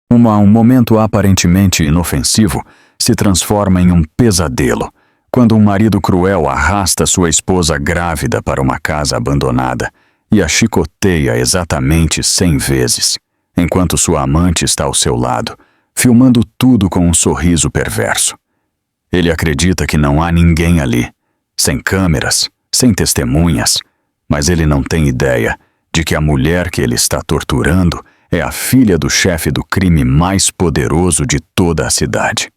Um momento aparentemente inofensivo se transforma em um pesadelo quando um marido cruel arrasta sua esposa grávida para uma casa abandonada e a chicoteia exatamente 100 vezes, enquanto sua amante está ao seu lado, filmando tudo com um sorriso perverso. Ele acredita que não há ninguém ali, sem câmeras, sem testemunhas, mas ele não tem ideia de que a mulher que ele está torturando é a filha do chefe do crime mais poderoso de toda a cidade.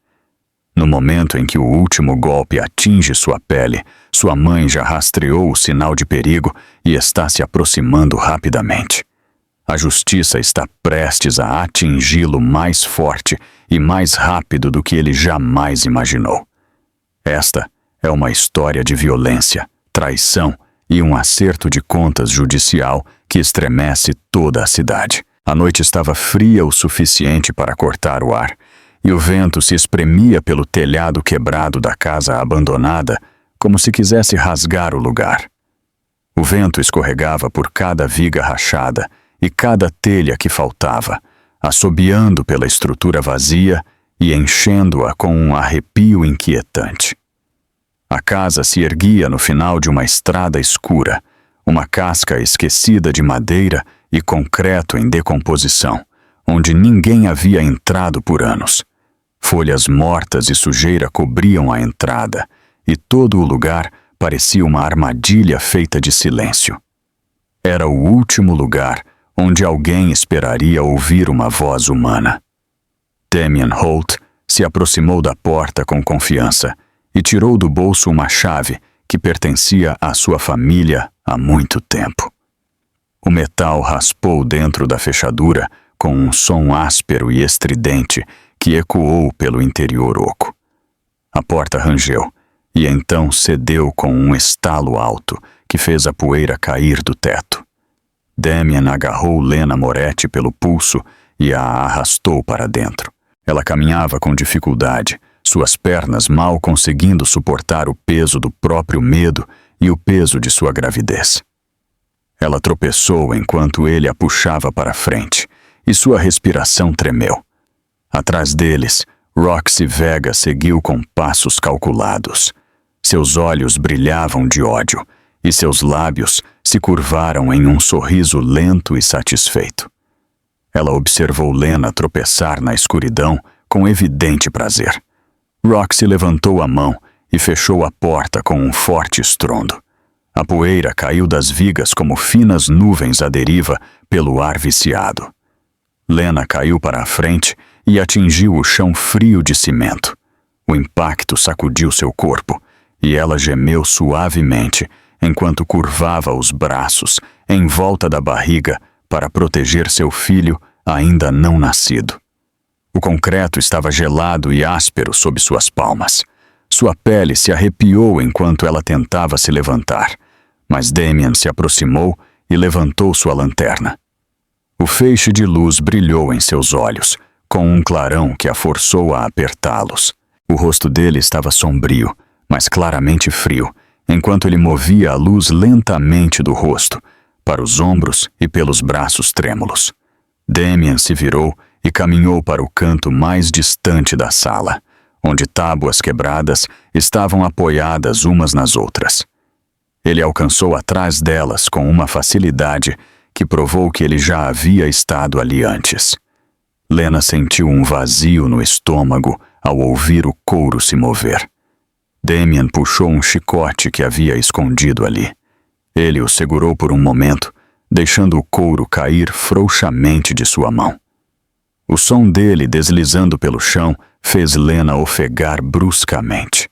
No momento em que o último golpe atinge sua pele, sua mãe já rastreou o sinal de perigo e está se aproximando rapidamente. A justiça está prestes a atingi-lo mais forte e mais rápido do que ele jamais imaginou. Esta é uma história de violência, traição e um acerto de contas judicial que estremece toda a cidade. A noite estava fria o suficiente para cortar o ar, e o vento se espremia pelo telhado quebrado da casa abandonada, como se quisesse rasgar o lugar. O vento escorregava por cada viga rachada e cada telha que faltava, assobiando pela estrutura vazia e enchendo-a com um arrepio inquietante. A casa se erguia no final de uma estrada escura, uma casca esquecida de madeira e concreto em decomposição, onde ninguém havia entrado por anos. Folhas mortas e sujeira cobriam a entrada, e todo o lugar parecia uma armadilha feita de silêncio. Era o último lugar onde alguém esperaria ouvir uma voz humana. Damien Holt se aproximou da porta com confiança e tirou do bolso uma chave que pertencia à sua família há muito tempo. O metal raspou dentro da fechadura com um som áspero e estridente que ecoou pelo interior oco. A porta rangeu e então cedeu com um estalo alto que fez a poeira cair do teto. Damien agarrou Lena Moretti pelo pulso e a arrastou para dentro. Ela caminhava com dificuldade, suas pernas mal conseguindo suportar o peso do próprio medo e o peso de sua gravidez. Ela tropeçou enquanto ele a puxava para frente, e sua respiração tremeu. Atrás deles, Roxy Vega seguiu com passos calculados. Seus olhos brilhavam de ódio, e seus lábios se curvaram em um sorriso lento e satisfeito. Ela observou Lena tropeçar na escuridão com evidente prazer. Roxy levantou a mão e fechou a porta com um forte estrondo. A poeira caiu das vigas como finas nuvens à deriva pelo ar viciado. Lena caiu para a frente e atingiu o chão frio de cimento. O impacto sacudiu seu corpo e ela gemeu suavemente enquanto curvava os braços em volta da barriga para proteger seu filho ainda não nascido. O concreto estava gelado e áspero sob suas palmas. Sua pele se arrepiou enquanto ela tentava se levantar, mas Damien se aproximou e levantou sua lanterna. O feixe de luz brilhou em seus olhos, com um clarão que a forçou a apertá-los. O rosto dele estava sombrio, mas claramente frio, enquanto ele movia a luz lentamente do rosto, para os ombros e pelos braços trêmulos. Damien se virou e caminhou para o canto mais distante da sala, onde tábuas quebradas estavam apoiadas umas nas outras. Ele alcançou atrás delas com uma facilidade que provou que ele já havia estado ali antes. Lena sentiu um vazio no estômago ao ouvir o couro se mover. Damien puxou um chicote que havia escondido ali. Ele o segurou por um momento, deixando o couro cair frouxamente de sua mão. O som dele deslizando pelo chão fez Lena ofegar bruscamente.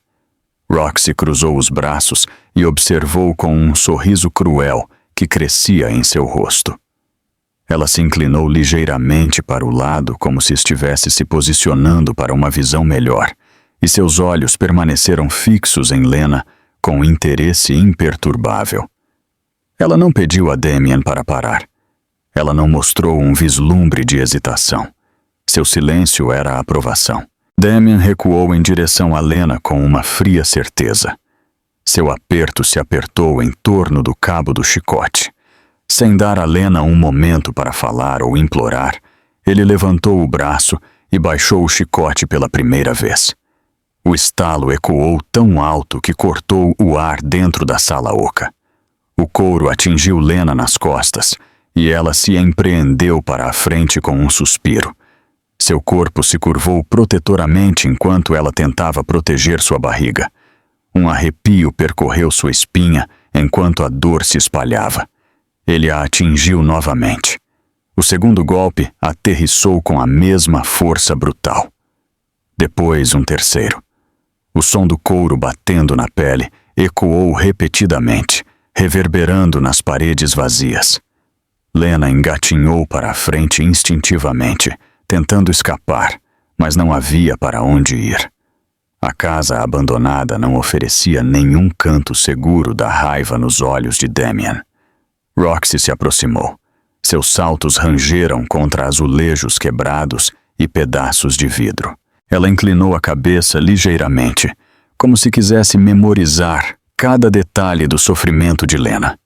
Roxy cruzou os braços e observou com um sorriso cruel que crescia em seu rosto. Ela se inclinou ligeiramente para o lado como se estivesse se posicionando para uma visão melhor, e seus olhos permaneceram fixos em Lena com interesse imperturbável. Ela não pediu a Damien para parar. Ela não mostrou um vislumbre de hesitação. Seu silêncio era a aprovação. Damien recuou em direção a Lena com uma fria certeza. Seu aperto se apertou em torno do cabo do chicote. Sem dar a Lena um momento para falar ou implorar, Ele levantou o braço e baixou o chicote pela primeira vez. O estalo ecoou tão alto que cortou o ar dentro da sala oca. O couro atingiu Lena nas costas e ela se empreendeu para a frente com um suspiro. Seu corpo se curvou protetoramente enquanto ela tentava proteger sua barriga. Um arrepio percorreu sua espinha enquanto a dor se espalhava. Ele a atingiu novamente. O segundo golpe aterrissou com a mesma força brutal. Depois um terceiro. O som do couro batendo na pele ecoou repetidamente, reverberando nas paredes vazias. Lena engatinhou para a frente instintivamente, tentando escapar, mas não havia para onde ir. A casa abandonada não oferecia nenhum canto seguro da raiva nos olhos de Damien. Roxy se aproximou. Seus saltos rangeram contra azulejos quebrados e pedaços de vidro. Ela inclinou a cabeça ligeiramente, como se quisesse memorizar cada detalhe do sofrimento de Lena.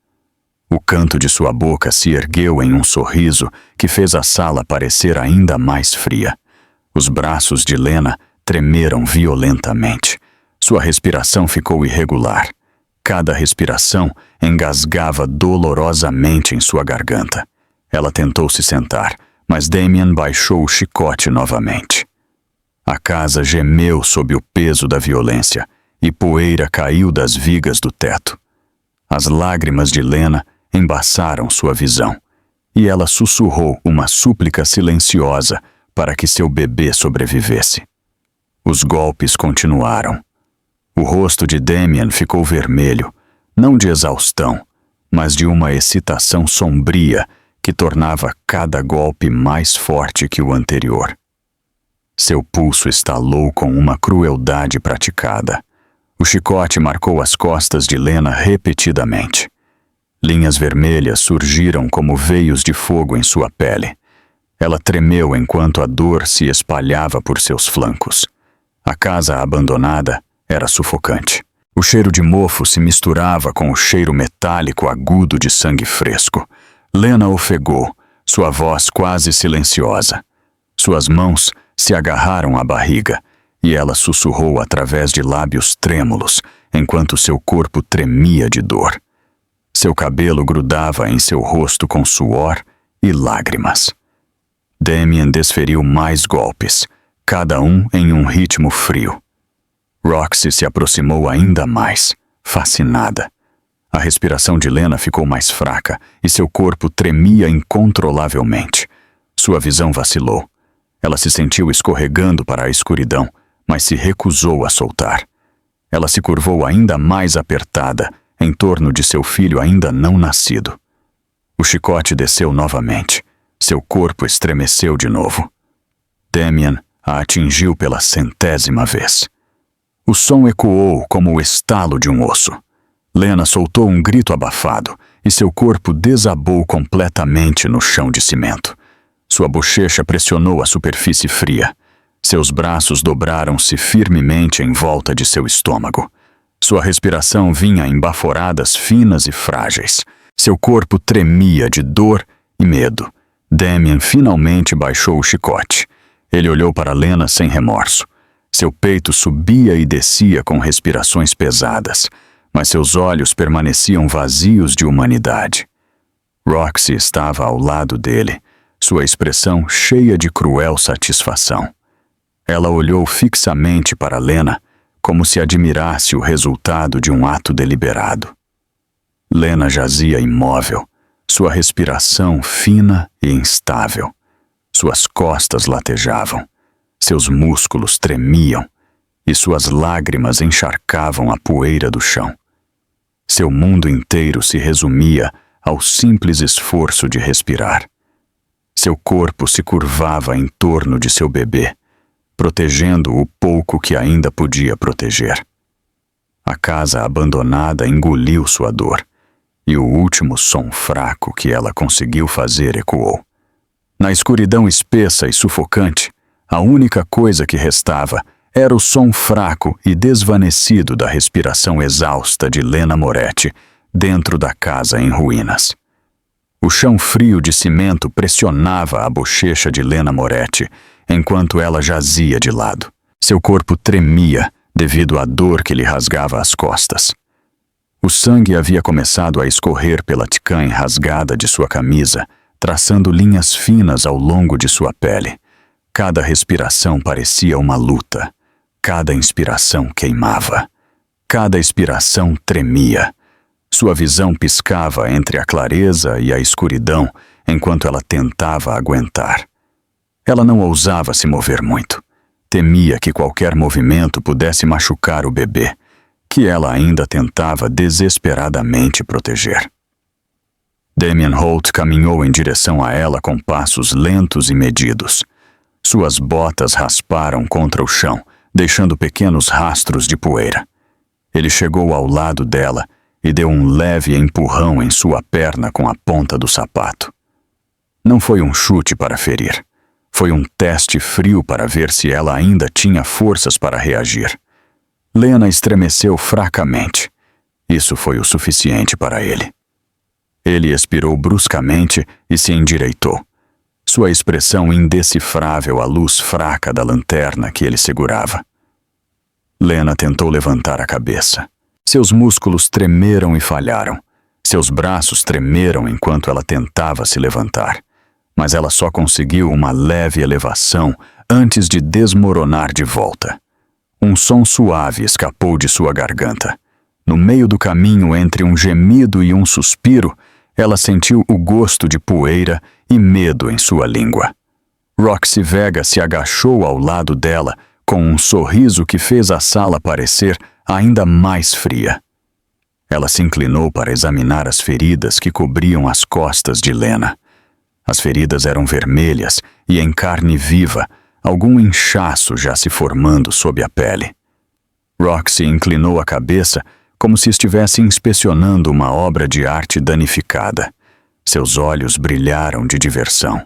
O canto de sua boca se ergueu em um sorriso que fez a sala parecer ainda mais fria. Os braços de Lena tremeram violentamente. Sua respiração ficou irregular. Cada respiração engasgava dolorosamente em sua garganta. Ela tentou se sentar, mas Damien baixou o chicote novamente. A casa gemeu sob o peso da violência e poeira caiu das vigas do teto. As lágrimas de Lena embaçaram sua visão, e ela sussurrou uma súplica silenciosa para que seu bebê sobrevivesse. Os golpes continuaram. O rosto de Damien ficou vermelho, não de exaustão, mas de uma excitação sombria que tornava cada golpe mais forte que o anterior. Seu pulso estalou com uma crueldade praticada. O chicote marcou as costas de Lena repetidamente. Linhas vermelhas surgiram como veios de fogo em sua pele. Ela tremeu enquanto a dor se espalhava por seus flancos. A casa abandonada era sufocante. O cheiro de mofo se misturava com o cheiro metálico agudo de sangue fresco. Lena ofegou, sua voz quase silenciosa. Suas mãos se agarraram à barriga e ela sussurrou através de lábios trêmulos enquanto seu corpo tremia de dor. Seu cabelo grudava em seu rosto com suor e lágrimas. Damien desferiu mais golpes, cada um em um ritmo frio. Roxy se aproximou ainda mais, fascinada. A respiração de Lena ficou mais fraca e seu corpo tremia incontrolavelmente. Sua visão vacilou. Ela se sentiu escorregando para a escuridão, mas se recusou a soltar. Ela se curvou ainda mais apertada, em torno de seu filho ainda não nascido. O chicote desceu novamente. Seu corpo estremeceu de novo. Damien a atingiu pela 100ª vez. O som ecoou como o estalo de um osso. Lena soltou um grito abafado e seu corpo desabou completamente no chão de cimento. Sua bochecha pressionou a superfície fria. Seus braços dobraram-se firmemente em volta de seu estômago. Sua respiração vinha em baforadas finas e frágeis. Seu corpo tremia de dor e medo. Damien finalmente baixou o chicote. Ele olhou para Lena sem remorso. Seu peito subia e descia com respirações pesadas, mas seus olhos permaneciam vazios de humanidade. Roxy estava ao lado dele, sua expressão cheia de cruel satisfação. Ela olhou fixamente para Lena, como se admirasse o resultado de um ato deliberado. Lena jazia imóvel, sua respiração fina e instável. Suas costas latejavam, seus músculos tremiam e suas lágrimas encharcavam a poeira do chão. Seu mundo inteiro se resumia ao simples esforço de respirar. Seu corpo se curvava em torno de seu bebê, protegendo o pouco que ainda podia proteger. A casa abandonada engoliu sua dor, e o último som fraco que ela conseguiu fazer ecoou. Na escuridão espessa e sufocante, a única coisa que restava era o som fraco e desvanecido da respiração exausta de Lena Moretti dentro da casa em ruínas. O chão frio de cimento pressionava a bochecha de Lena Moretti, enquanto ela jazia de lado. Seu corpo tremia devido à dor que lhe rasgava as costas. O sangue havia começado a escorrer pela ticã rasgada de sua camisa, traçando linhas finas ao longo de sua pele. Cada respiração parecia uma luta. Cada inspiração queimava. Cada expiração tremia. Sua visão piscava entre a clareza e a escuridão enquanto ela tentava aguentar. Ela não ousava se mover muito. Temia que qualquer movimento pudesse machucar o bebê, que ela ainda tentava desesperadamente proteger. Damien Holt caminhou em direção a ela com passos lentos e medidos. Suas botas rasparam contra o chão, deixando pequenos rastros de poeira. Ele chegou ao lado dela e deu um leve empurrão em sua perna com a ponta do sapato. Não foi um chute para ferir. Foi um teste frio para ver se ela ainda tinha forças para reagir. Lena estremeceu fracamente. Isso foi o suficiente para ele. Ele expirou bruscamente e se endireitou. Sua expressão indecifrável à luz fraca da lanterna que ele segurava. Lena tentou levantar a cabeça. Seus músculos tremeram e falharam. Seus braços tremeram enquanto ela tentava se levantar. Mas ela só conseguiu uma leve elevação antes de desmoronar de volta. Um som suave escapou de sua garganta. No meio do caminho entre um gemido e um suspiro, ela sentiu o gosto de poeira e medo em sua língua. Roxy Vega se agachou ao lado dela com um sorriso que fez a sala parecer ainda mais fria. Ela se inclinou para examinar as feridas que cobriam as costas de Lena. As feridas eram vermelhas e em carne viva, algum inchaço já se formando sob a pele. Roxy inclinou a cabeça como se estivesse inspecionando uma obra de arte danificada. Seus olhos brilharam de diversão.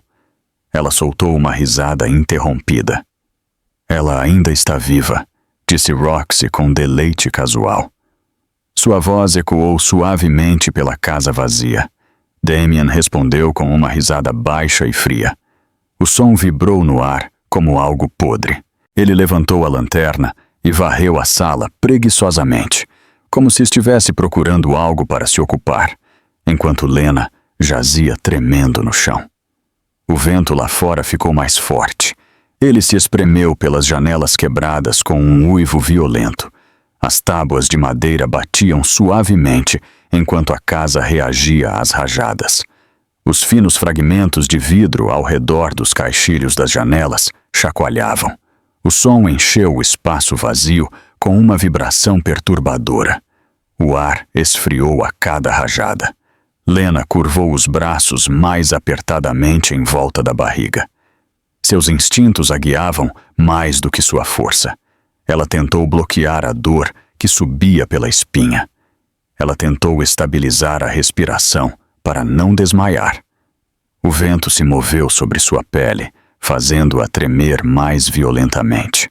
Ela soltou uma risada interrompida. Ela ainda está viva, disse Roxy com deleite casual. Sua voz ecoou suavemente pela casa vazia. Damien respondeu com uma risada baixa e fria. O som vibrou no ar como algo podre. Ele levantou a lanterna e varreu a sala preguiçosamente, como se estivesse procurando algo para se ocupar, enquanto Lena jazia tremendo no chão. O vento lá fora ficou mais forte. Ele se espremeu pelas janelas quebradas com um uivo violento. As tábuas de madeira batiam suavemente enquanto a casa reagia às rajadas. Os finos fragmentos de vidro ao redor dos caixilhos das janelas chacoalhavam. O som encheu o espaço vazio com uma vibração perturbadora. O ar esfriou a cada rajada. Lena curvou os braços mais apertadamente em volta da barriga. Seus instintos a guiavam mais do que sua força. Ela tentou bloquear a dor que subia pela espinha. Ela tentou estabilizar a respiração para não desmaiar. O vento se moveu sobre sua pele, fazendo-a tremer mais violentamente.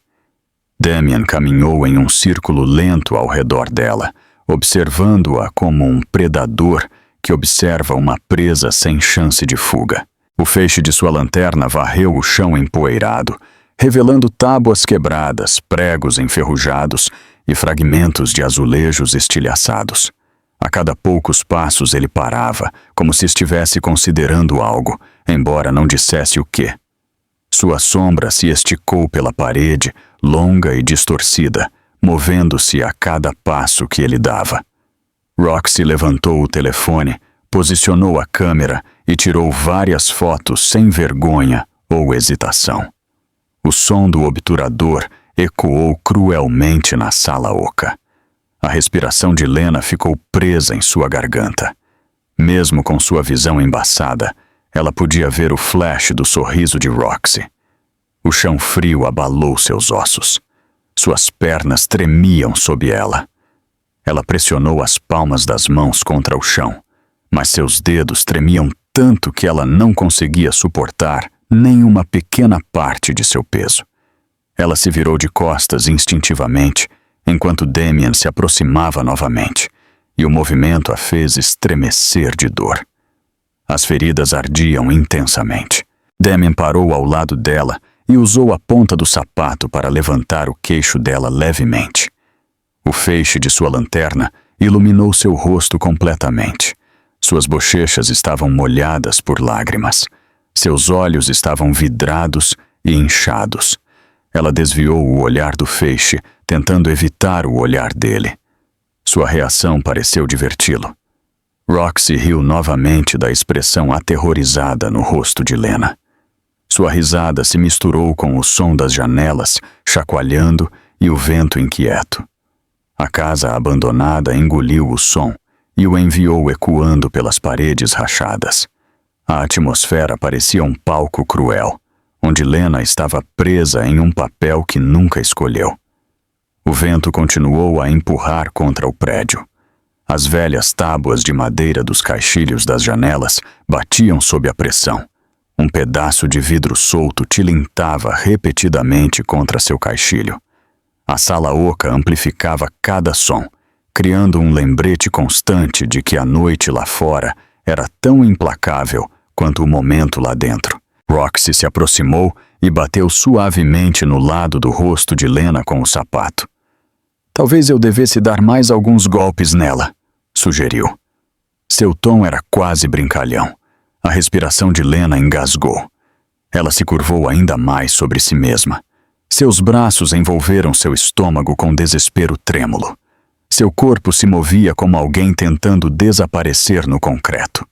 Damien caminhou em um círculo lento ao redor dela, observando-a como um predador que observa uma presa sem chance de fuga. O feixe de sua lanterna varreu o chão empoeirado, revelando tábuas quebradas, pregos enferrujados e fragmentos de azulejos estilhaçados. A cada poucos passos ele parava, como se estivesse considerando algo, embora não dissesse o quê. Sua sombra se esticou pela parede, longa e distorcida, movendo-se a cada passo que ele dava. Roxy levantou o telefone, posicionou a câmera e tirou várias fotos sem vergonha ou hesitação. O som do obturador ecoou cruelmente na sala oca. A respiração de Lena ficou presa em sua garganta. Mesmo com sua visão embaçada, ela podia ver o flash do sorriso de Roxy. O chão frio abalou seus ossos. Suas pernas tremiam sob ela. Ela pressionou as palmas das mãos contra o chão, mas seus dedos tremiam tanto que ela não conseguia suportar nem uma pequena parte de seu peso. Ela se virou de costas instintivamente, enquanto Damien se aproximava novamente, e o movimento a fez estremecer de dor. As feridas ardiam intensamente. Damien parou ao lado dela e usou a ponta do sapato para levantar o queixo dela levemente. O feixe de sua lanterna iluminou seu rosto completamente. Suas bochechas estavam molhadas por lágrimas. Seus olhos estavam vidrados e inchados. Ela desviou o olhar do feixe, tentando evitar o olhar dele. Sua reação pareceu diverti-lo. Roxy riu novamente da expressão aterrorizada no rosto de Lena. Sua risada se misturou com o som das janelas, chacoalhando, e o vento inquieto. A casa abandonada engoliu o som e o enviou ecoando pelas paredes rachadas. A atmosfera parecia um palco cruel, onde Lena estava presa em um papel que nunca escolheu. O vento continuou a empurrar contra o prédio. As velhas tábuas de madeira dos caixilhos das janelas batiam sob a pressão. Um pedaço de vidro solto tilintava repetidamente contra seu caixilho. A sala oca amplificava cada som, criando um lembrete constante de que a noite lá fora era tão implacável quanto o momento lá dentro. Roxy se aproximou e bateu suavemente no lado do rosto de Lena com o sapato. Talvez eu devesse dar mais alguns golpes nela, sugeriu. Seu tom era quase brincalhão. A respiração de Lena engasgou. Ela se curvou ainda mais sobre si mesma. Seus braços envolveram seu estômago com desespero trêmulo. Seu corpo se movia como alguém tentando desaparecer no concreto.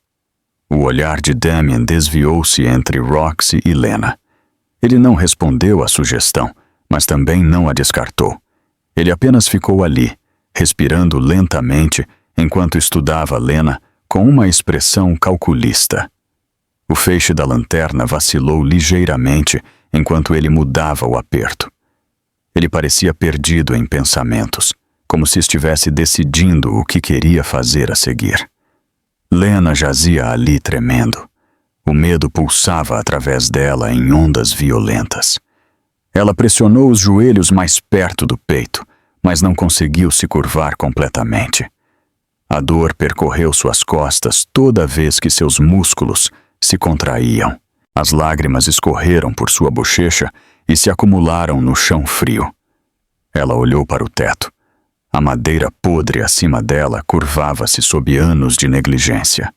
O olhar de Damien desviou-se entre Roxy e Lena. Ele não respondeu à sugestão, mas também não a descartou. Ele apenas ficou ali, respirando lentamente enquanto estudava Lena com uma expressão calculista. O feixe da lanterna vacilou ligeiramente enquanto ele mudava o aperto. Ele parecia perdido em pensamentos, como se estivesse decidindo o que queria fazer a seguir. Lena jazia ali tremendo. O medo pulsava através dela em ondas violentas. Ela pressionou os joelhos mais perto do peito, mas não conseguiu se curvar completamente. A dor percorreu suas costas toda vez que seus músculos se contraíam. As lágrimas escorreram por sua bochecha e se acumularam no chão frio. Ela olhou para o teto. A madeira podre acima dela curvava-se sob anos de negligência.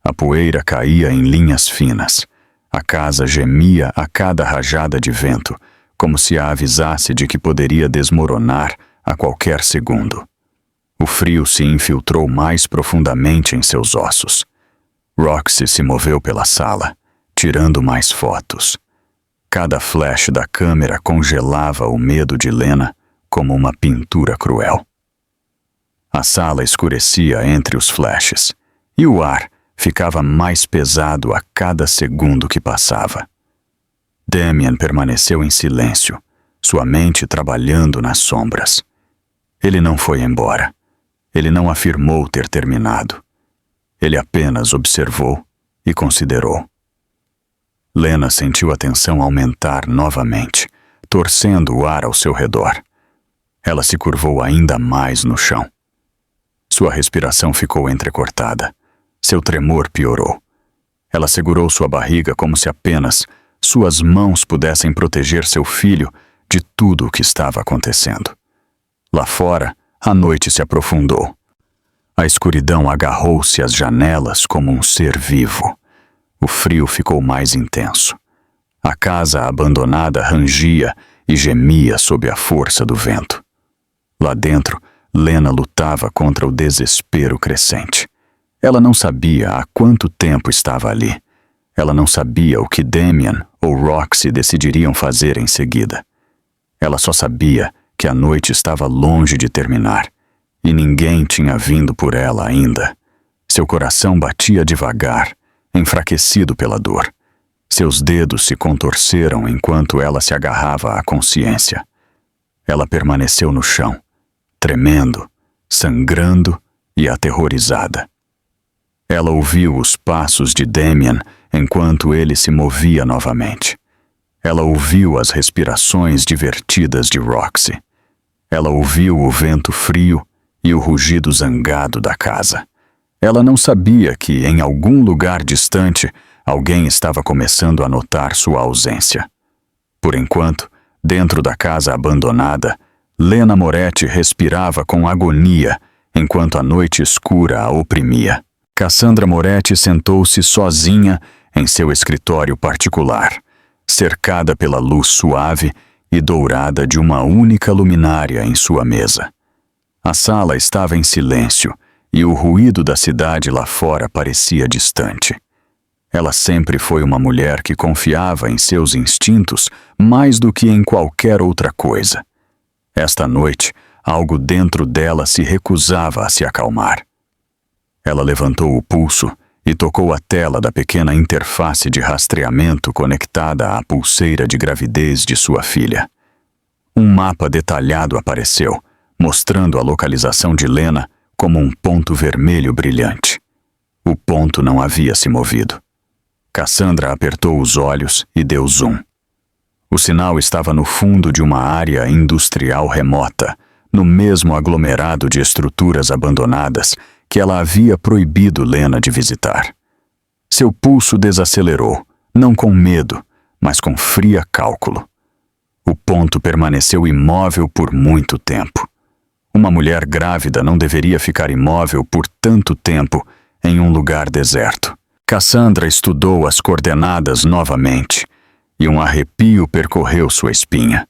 A poeira caía em linhas finas. A casa gemia a cada rajada de vento, como se a avisasse de que poderia desmoronar a qualquer segundo. O frio se infiltrou mais profundamente em seus ossos. Roxy se moveu pela sala, tirando mais fotos. Cada flash da câmera congelava o medo de Lena como uma pintura cruel. A sala escurecia entre os flashes, e o ar ficava mais pesado a cada segundo que passava. Damien permaneceu em silêncio, sua mente trabalhando nas sombras. Ele não foi embora. Ele não afirmou ter terminado. Ele apenas observou e considerou. Lena sentiu a tensão aumentar novamente, torcendo o ar ao seu redor. Ela se curvou ainda mais no chão. Sua respiração ficou entrecortada. Seu tremor piorou. Ela segurou sua barriga como se apenas suas mãos pudessem proteger seu filho de tudo o que estava acontecendo. Lá fora, a noite se aprofundou. A escuridão agarrou-se às janelas como um ser vivo. O frio ficou mais intenso. A casa abandonada rangia e gemia sob a força do vento. Lá dentro, Lena lutava contra o desespero crescente. Ela não sabia há quanto tempo estava ali. Ela não sabia o que Damien ou Roxy decidiriam fazer em seguida. Ela só sabia que a noite estava longe de terminar e ninguém tinha vindo por ela ainda. Seu coração batia devagar, enfraquecido pela dor. Seus dedos se contorceram enquanto ela se agarrava à consciência. Ela permaneceu no chão, tremendo, sangrando e aterrorizada. Ela ouviu os passos de Damien enquanto ele se movia novamente. Ela ouviu as respirações divertidas de Roxy. Ela ouviu o vento frio e o rugido zangado da casa. Ela não sabia que, em algum lugar distante, alguém estava começando a notar sua ausência. Por enquanto, dentro da casa abandonada, Lena Moretti respirava com agonia enquanto a noite escura a oprimia. Cassandra Moretti sentou-se sozinha em seu escritório particular, cercada pela luz suave e dourada de uma única luminária em sua mesa. A sala estava em silêncio e o ruído da cidade lá fora parecia distante. Ela sempre foi uma mulher que confiava em seus instintos mais do que em qualquer outra coisa. Esta noite, algo dentro dela se recusava a se acalmar. Ela levantou o pulso e tocou a tela da pequena interface de rastreamento conectada à pulseira de gravidez de sua filha. Um mapa detalhado apareceu, mostrando a localização de Lena como um ponto vermelho brilhante. O ponto não havia se movido. Cassandra apertou os olhos e deu zoom. O sinal estava no fundo de uma área industrial remota, no mesmo aglomerado de estruturas abandonadas que ela havia proibido Lena de visitar. Seu pulso desacelerou, não com medo, mas com fria cálculo. O ponto permaneceu imóvel por muito tempo. Uma mulher grávida não deveria ficar imóvel por tanto tempo em um lugar deserto. Cassandra estudou as coordenadas novamente, e um arrepio percorreu sua espinha.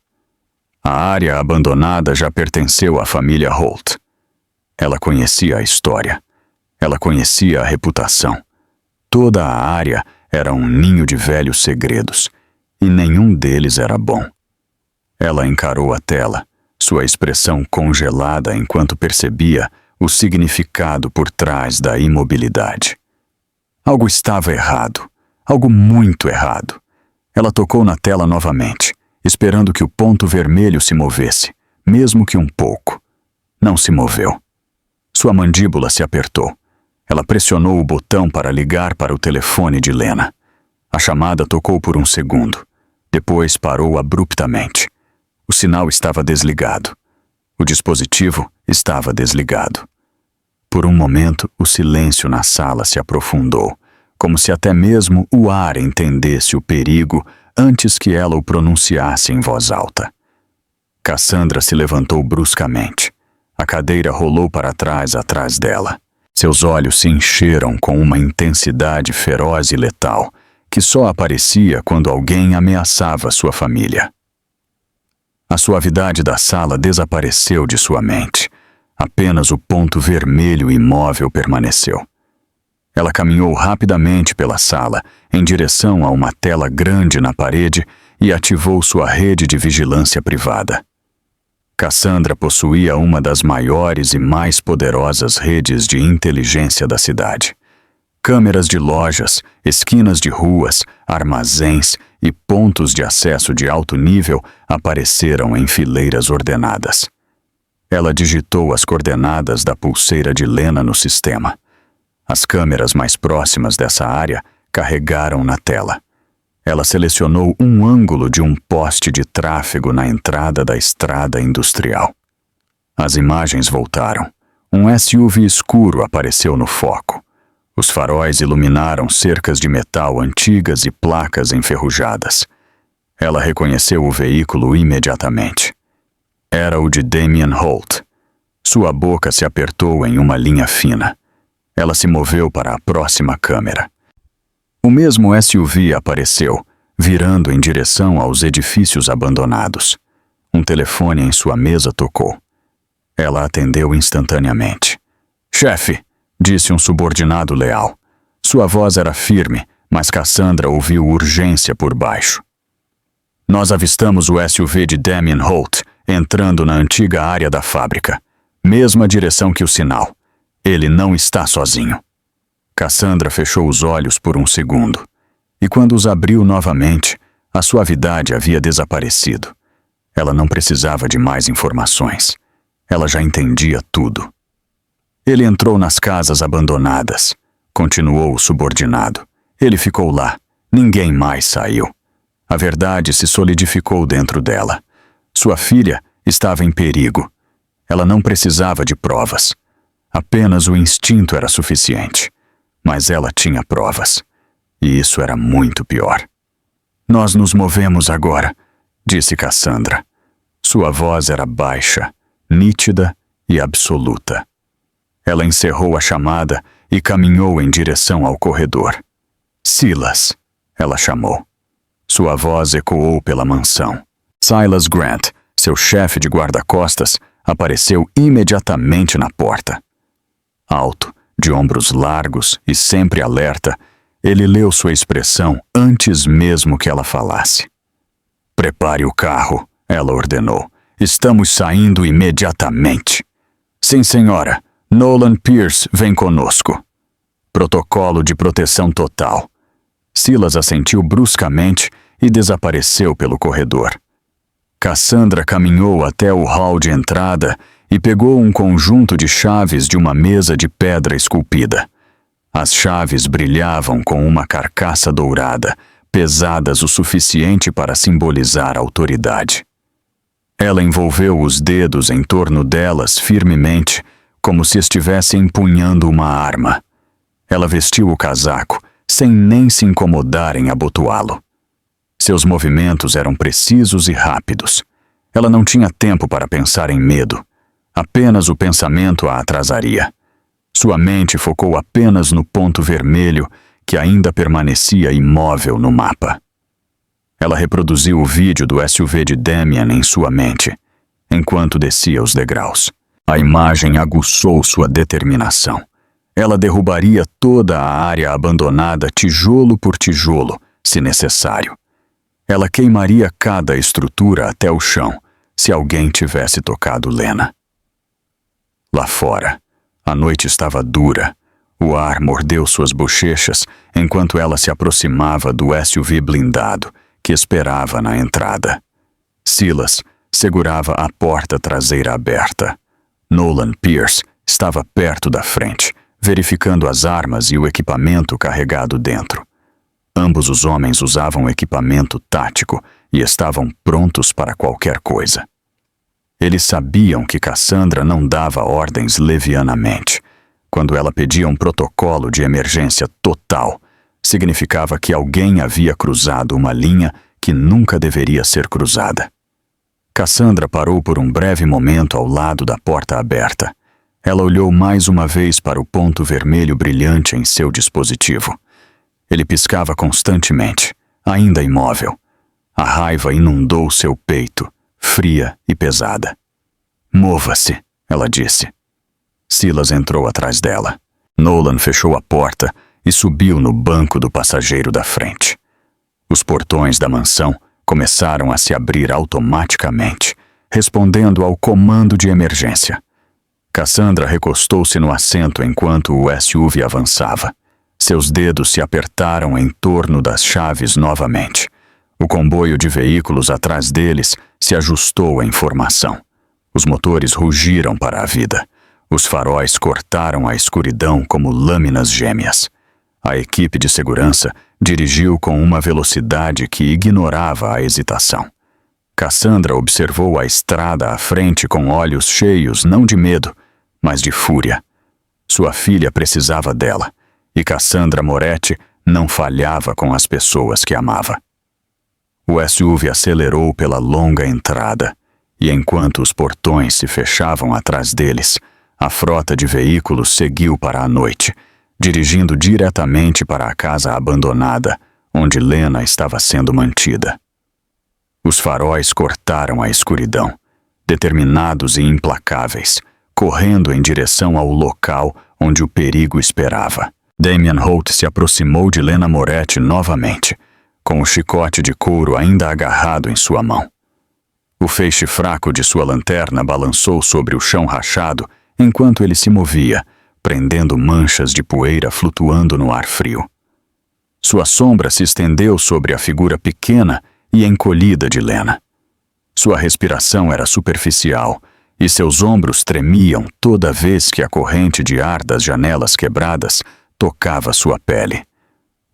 A área abandonada já pertenceu à família Holt. Ela conhecia a história. Ela conhecia a reputação. Toda a área era um ninho de velhos segredos, e nenhum deles era bom. Ela encarou a tela, sua expressão congelada enquanto percebia o significado por trás da imobilidade. Algo estava errado, algo muito errado. Ela tocou na tela novamente, esperando que o ponto vermelho se movesse, mesmo que um pouco. Não se moveu. Sua mandíbula se apertou. Ela pressionou o botão para ligar para o telefone de Lena. A chamada tocou por um segundo. Depois parou abruptamente. O sinal estava desligado. O dispositivo estava desligado. Por um momento, o silêncio na sala se aprofundou, como se até mesmo o ar entendesse o perigo antes que ela o pronunciasse em voz alta. Cassandra se levantou bruscamente. A cadeira rolou para trás atrás dela. Seus olhos se encheram com uma intensidade feroz e letal, que só aparecia quando alguém ameaçava sua família. A suavidade da sala desapareceu de sua mente. Apenas o ponto vermelho imóvel permaneceu. Ela caminhou rapidamente pela sala, em direção a uma tela grande na parede e ativou sua rede de vigilância privada. Cassandra possuía uma das maiores e mais poderosas redes de inteligência da cidade. Câmeras de lojas, esquinas de ruas, armazéns e pontos de acesso de alto nível apareceram em fileiras ordenadas. Ela digitou as coordenadas da pulseira de Lena no sistema. As câmeras mais próximas dessa área carregaram na tela. Ela selecionou um ângulo de um poste de tráfego na entrada da estrada industrial. As imagens voltaram. Um SUV escuro apareceu no foco. Os faróis iluminaram cercas de metal antigas e placas enferrujadas. Ela reconheceu o veículo imediatamente. Era o de Damien Holt. Sua boca se apertou em uma linha fina. Ela se moveu para a próxima câmera. O mesmo SUV apareceu, virando em direção aos edifícios abandonados. Um telefone em sua mesa tocou. Ela atendeu instantaneamente. "Chefe", disse um subordinado leal. Sua voz era firme, mas Cassandra ouviu urgência por baixo. "Nós avistamos o SUV de Damien Holt entrando na antiga área da fábrica. Mesma direção que o sinal. Ele não está sozinho." Cassandra fechou os olhos por um segundo. E quando os abriu novamente, a suavidade havia desaparecido. Ela não precisava de mais informações. Ela já entendia tudo. "Ele entrou nas casas abandonadas", continuou o subordinado. "Ele ficou lá. Ninguém mais saiu." A verdade se solidificou dentro dela. Sua filha estava em perigo. Ela não precisava de provas. Apenas o instinto era suficiente. Mas ela tinha provas. E isso era muito pior. Nós nos movemos agora, disse Cassandra. Sua voz era baixa, nítida e absoluta. Ela encerrou a chamada e caminhou em direção ao corredor. Silas, ela chamou. Sua voz ecoou pela mansão. Silas Grant, seu chefe de guarda-costas, apareceu imediatamente na porta. Alto, de ombros largos e sempre alerta, ele leu sua expressão antes mesmo que ela falasse. Prepare o carro, ela ordenou. Estamos saindo imediatamente. Sim, senhora. Nolan Pierce vem conosco. Protocolo de proteção total. Silas assentiu bruscamente e desapareceu pelo corredor. Cassandra caminhou até o hall de entrada e pegou um conjunto de chaves de uma mesa de pedra esculpida. As chaves brilhavam com uma carcaça dourada, pesadas o suficiente para simbolizar autoridade. Ela envolveu os dedos em torno delas firmemente, como se estivesse empunhando uma arma. Ela vestiu o casaco, sem nem se incomodar em abotoá-lo. Seus movimentos eram precisos e rápidos. Ela não tinha tempo para pensar em medo. Apenas o pensamento a atrasaria. Sua mente focou apenas no ponto vermelho que ainda permanecia imóvel no mapa. Ela reproduziu o vídeo do SUV de Damian em sua mente, enquanto descia os degraus. A imagem aguçou sua determinação. Ela derrubaria toda a área abandonada tijolo por tijolo, se necessário. Ela queimaria cada estrutura até o chão, se alguém tivesse tocado Lena. Lá fora, a noite estava dura. O ar mordeu suas bochechas enquanto ela se aproximava do SUV blindado que esperava na entrada. Silas segurava a porta traseira aberta. Nolan Pierce estava perto da frente, verificando as armas e o equipamento carregado dentro. Ambos os homens usavam equipamento tático e estavam prontos para qualquer coisa. Eles sabiam que Cassandra não dava ordens levianamente. Quando ela pedia um protocolo de emergência total, significava que alguém havia cruzado uma linha que nunca deveria ser cruzada. Cassandra parou por um breve momento ao lado da porta aberta. Ela olhou mais uma vez para o ponto vermelho brilhante em seu dispositivo. Ele piscava constantemente, ainda imóvel. A raiva inundou seu peito, fria e pesada. Mova-se, ela disse. Silas entrou atrás dela. Nolan fechou a porta e subiu no banco do passageiro da frente. Os portões da mansão começaram a se abrir automaticamente, respondendo ao comando de emergência. Cassandra recostou-se no assento enquanto o SUV avançava. Seus dedos se apertaram em torno das chaves novamente. O comboio de veículos atrás deles se ajustou em formação. Os motores rugiram para a vida. Os faróis cortaram a escuridão como lâminas gêmeas. A equipe de segurança dirigiu com uma velocidade que ignorava a hesitação. Cassandra observou a estrada à frente com olhos cheios não de medo, mas de fúria. Sua filha precisava dela, e Cassandra Moretti não falhava com as pessoas que amava. O SUV acelerou pela longa entrada, e enquanto os portões se fechavam atrás deles, a frota de veículos seguiu para a noite, dirigindo diretamente para a casa abandonada, onde Lena estava sendo mantida. Os faróis cortaram a escuridão, determinados e implacáveis, correndo em direção ao local onde o perigo esperava. Damian Holt se aproximou de Lena Moretti novamente, com o chicote de couro ainda agarrado em sua mão. O feixe fraco de sua lanterna balançou sobre o chão rachado enquanto ele se movia, prendendo manchas de poeira flutuando no ar frio. Sua sombra se estendeu sobre a figura pequena e encolhida de Lena. Sua respiração era superficial e seus ombros tremiam toda vez que a corrente de ar das janelas quebradas tocava sua pele.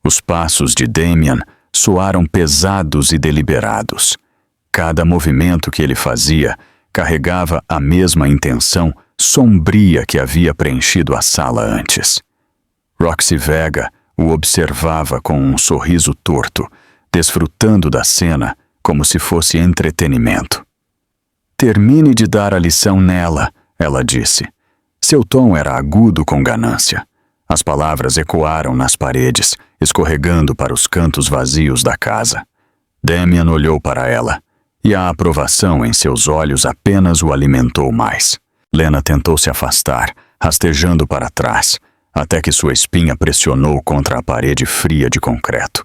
Os passos de Damian soaram pesados e deliberados. Cada movimento que ele fazia carregava a mesma intenção sombria que havia preenchido a sala antes. Roxy Vega o observava com um sorriso torto, desfrutando da cena como se fosse entretenimento. "Termine de dar a lição nela", ela disse. Seu tom era agudo com ganância. As palavras ecoaram nas paredes, escorregando para os cantos vazios da casa. Damian olhou para ela, e a aprovação em seus olhos apenas o alimentou mais. Lena tentou se afastar, rastejando para trás, até que sua espinha pressionou contra a parede fria de concreto.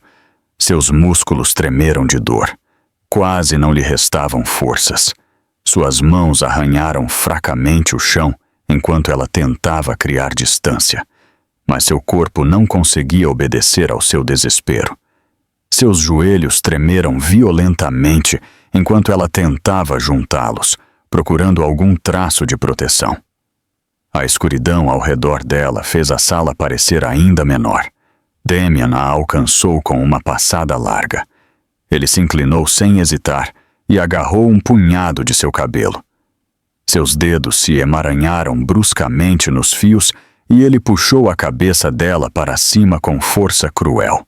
Seus músculos tremeram de dor. Quase não lhe restavam forças. Suas mãos arranharam fracamente o chão enquanto ela tentava criar distância, mas seu corpo não conseguia obedecer ao seu desespero. Seus joelhos tremeram violentamente enquanto ela tentava juntá-los, procurando algum traço de proteção. A escuridão ao redor dela fez a sala parecer ainda menor. Damian a alcançou com uma passada larga. Ele se inclinou sem hesitar e agarrou um punhado de seu cabelo. Seus dedos se emaranharam bruscamente nos fios e ele puxou a cabeça dela para cima com força cruel.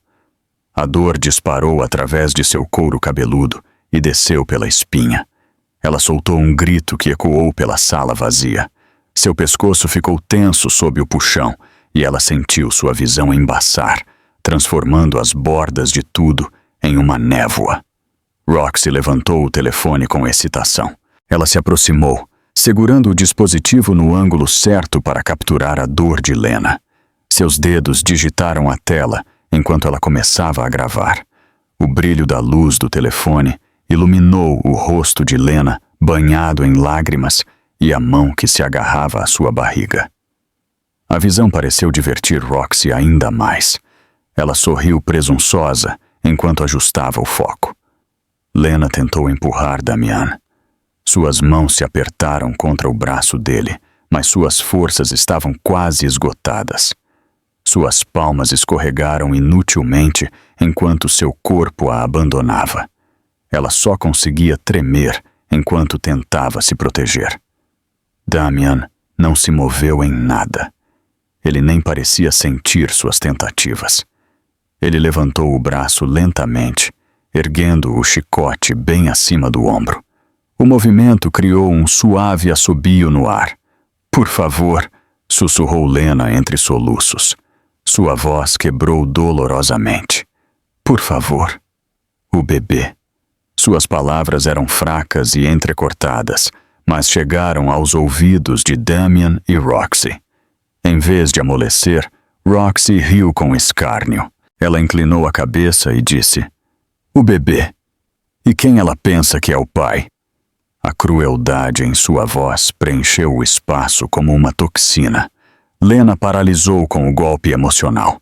A dor disparou através de seu couro cabeludo e desceu pela espinha. Ela soltou um grito que ecoou pela sala vazia. Seu pescoço ficou tenso sob o puxão e ela sentiu sua visão embaçar, transformando as bordas de tudo em uma névoa. Roxy levantou o telefone com excitação. Ela se aproximou, segurando o dispositivo no ângulo certo para capturar a dor de Lena. Seus dedos digitaram a tela enquanto ela começava a gravar. O brilho da luz do telefone iluminou o rosto de Lena, banhado em lágrimas, e a mão que se agarrava à sua barriga. A visão pareceu divertir Roxy ainda mais. Ela sorriu presunçosa enquanto ajustava o foco. Lena tentou empurrar Damian. Suas mãos se apertaram contra o braço dele, mas suas forças estavam quase esgotadas. Suas palmas escorregaram inutilmente enquanto seu corpo a abandonava. Ela só conseguia tremer enquanto tentava se proteger. Damian não se moveu em nada. Ele nem parecia sentir suas tentativas. Ele levantou o braço lentamente, erguendo o chicote bem acima do ombro. O movimento criou um suave assobio no ar. "Por favor", sussurrou Lena entre soluços. Sua voz quebrou dolorosamente. "Por favor." O bebê. Suas palavras eram fracas e entrecortadas, mas chegaram aos ouvidos de Damian e Roxy. Em vez de amolecer, Roxy riu com escárnio. Ela inclinou a cabeça e disse: "O bebê. E quem ela pensa que é o pai?" A crueldade em sua voz preencheu o espaço como uma toxina. Lena paralisou com o golpe emocional.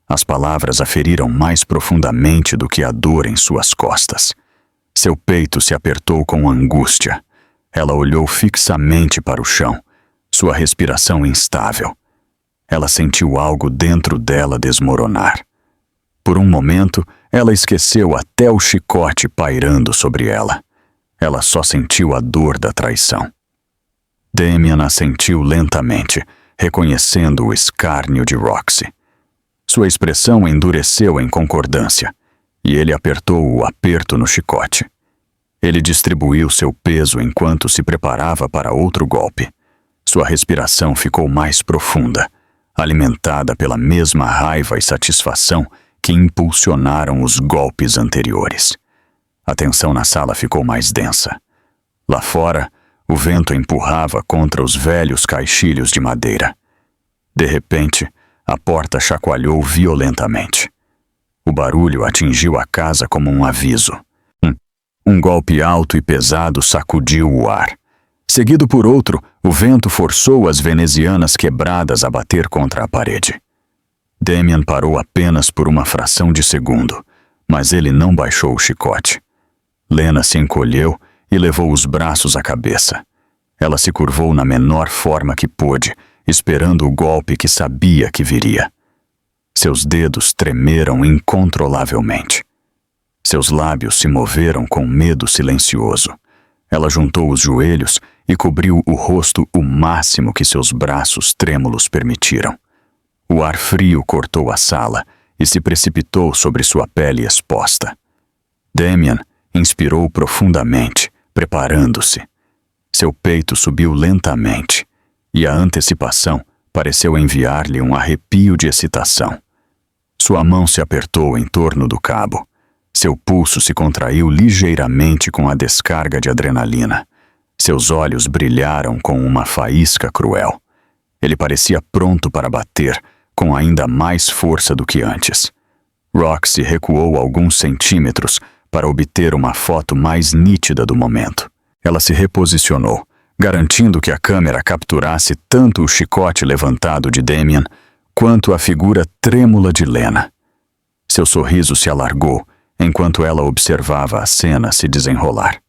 As palavras a feriram mais profundamente do que a dor em suas costas. Seu peito se apertou com angústia. Ela olhou fixamente para o chão, sua respiração instável. Ela sentiu algo dentro dela desmoronar. Por um momento, ela esqueceu até o chicote pairando sobre ela. Ela só sentiu a dor da traição. Damian assentiu lentamente, reconhecendo o escárnio de Roxy. Sua expressão endureceu em concordância, e ele apertou o aperto no chicote. Ele distribuiu seu peso enquanto se preparava para outro golpe. Sua respiração ficou mais profunda, alimentada pela mesma raiva e satisfação que impulsionaram os golpes anteriores. A tensão na sala ficou mais densa. Lá fora, o vento empurrava contra os velhos caixilhos de madeira. De repente, a porta chacoalhou violentamente. O barulho atingiu a casa como um aviso. Um golpe alto e pesado sacudiu o ar. Seguido por outro, o vento forçou as venezianas quebradas a bater contra a parede. Damian parou apenas por uma fração de segundo, mas ele não baixou o chicote. Lena se encolheu e levou os braços à cabeça. Ela se curvou na menor forma que pôde, esperando o golpe que sabia que viria. Seus dedos tremeram incontrolavelmente. Seus lábios se moveram com medo silencioso. Ela juntou os joelhos e cobriu o rosto o máximo que seus braços trêmulos permitiram. O ar frio cortou a sala e se precipitou sobre sua pele exposta. Damien inspirou profundamente, preparando-se. Seu peito subiu lentamente, e a antecipação pareceu enviar-lhe um arrepio de excitação. Sua mão se apertou em torno do cabo. Seu pulso se contraiu ligeiramente com a descarga de adrenalina. Seus olhos brilharam com uma faísca cruel. Ele parecia pronto para bater, com ainda mais força do que antes. Roxy recuou alguns centímetros para obter uma foto mais nítida do momento. Ela se reposicionou, garantindo que a câmera capturasse tanto o chicote levantado de Damien quanto a figura trêmula de Lena. Seu sorriso se alargou enquanto ela observava a cena se desenrolar.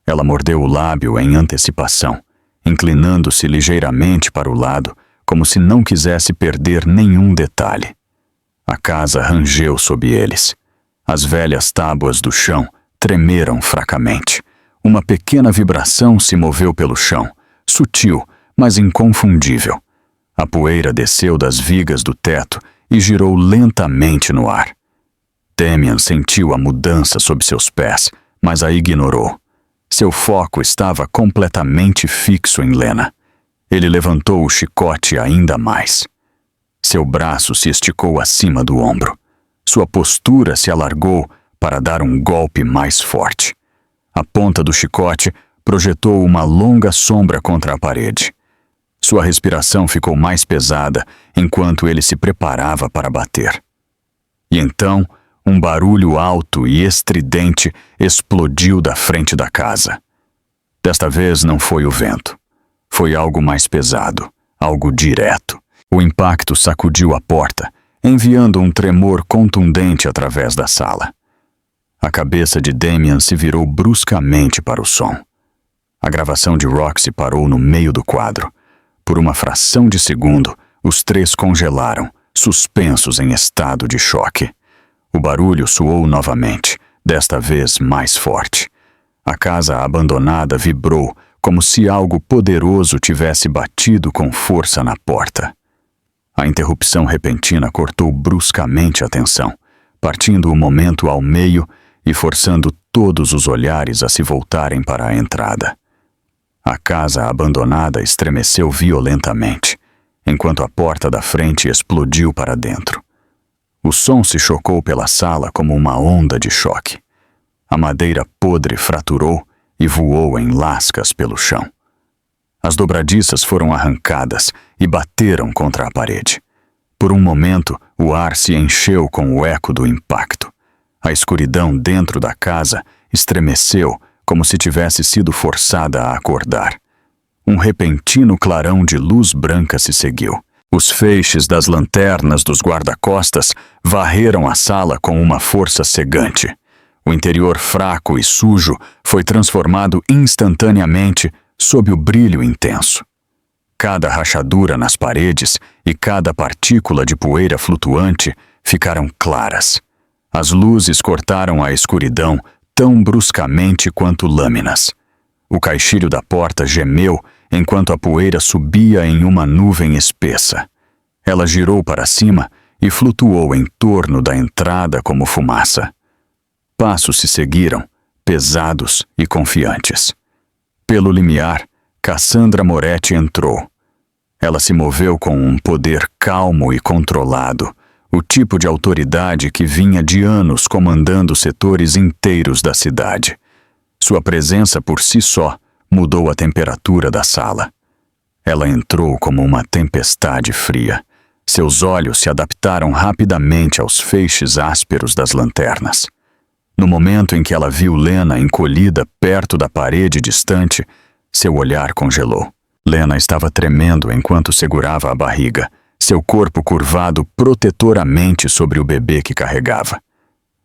Ela mordeu o lábio em antecipação, inclinando-se ligeiramente para o lado, como se não quisesse perder nenhum detalhe. A casa rangeu sob eles. As velhas tábuas do chão tremeram fracamente. Uma pequena vibração se moveu pelo chão, sutil, mas inconfundível. A poeira desceu das vigas do teto e girou lentamente no ar. Damien sentiu a mudança sob seus pés, mas a ignorou. Seu foco estava completamente fixo em Lena. Ele levantou o chicote ainda mais. Seu braço se esticou acima do ombro. Sua postura se alargou para dar um golpe mais forte. A ponta do chicote projetou uma longa sombra contra a parede. Sua respiração ficou mais pesada enquanto ele se preparava para bater. E então, um barulho alto e estridente explodiu da frente da casa. Desta vez não foi o vento. Foi algo mais pesado, algo direto. O impacto sacudiu a porta, enviando um tremor contundente através da sala. A cabeça de Damien se virou bruscamente para o som. A gravação de Roxy parou no meio do quadro. Por uma fração de segundo, os três congelaram, suspensos em estado de choque. O barulho soou novamente, desta vez mais forte. A casa abandonada vibrou, como se algo poderoso tivesse batido com força na porta. A interrupção repentina cortou bruscamente a tensão, partindo o momento ao meio e forçando todos os olhares a se voltarem para a entrada. A casa abandonada estremeceu violentamente, enquanto a porta da frente explodiu para dentro. O som se chocou pela sala como uma onda de choque. A madeira podre fraturou e voou em lascas pelo chão. As dobradiças foram arrancadas e bateram contra a parede. Por um momento, o ar se encheu com o eco do impacto. A escuridão dentro da casa estremeceu como se tivesse sido forçada a acordar. Um repentino clarão de luz branca se seguiu. Os feixes das lanternas dos guarda-costas varreram a sala com uma força cegante. O interior fraco e sujo foi transformado instantaneamente sob o brilho intenso. Cada rachadura nas paredes e cada partícula de poeira flutuante ficaram claras. As luzes cortaram a escuridão tão bruscamente quanto lâminas. O caixilho da porta gemeu enquanto a poeira subia em uma nuvem espessa. Ela girou para cima e flutuou em torno da entrada como fumaça. Passos se seguiram, pesados e confiantes. Pelo limiar, Cassandra Moretti entrou. Ela se moveu com um poder calmo e controlado, o tipo de autoridade que vinha de anos comandando setores inteiros da cidade. Sua presença por si só mudou a temperatura da sala. Ela entrou como uma tempestade fria. Seus olhos se adaptaram rapidamente aos feixes ásperos das lanternas. No momento em que ela viu Lena encolhida perto da parede distante, seu olhar congelou. Lena estava tremendo enquanto segurava a barriga, seu corpo curvado protetoramente sobre o bebê que carregava.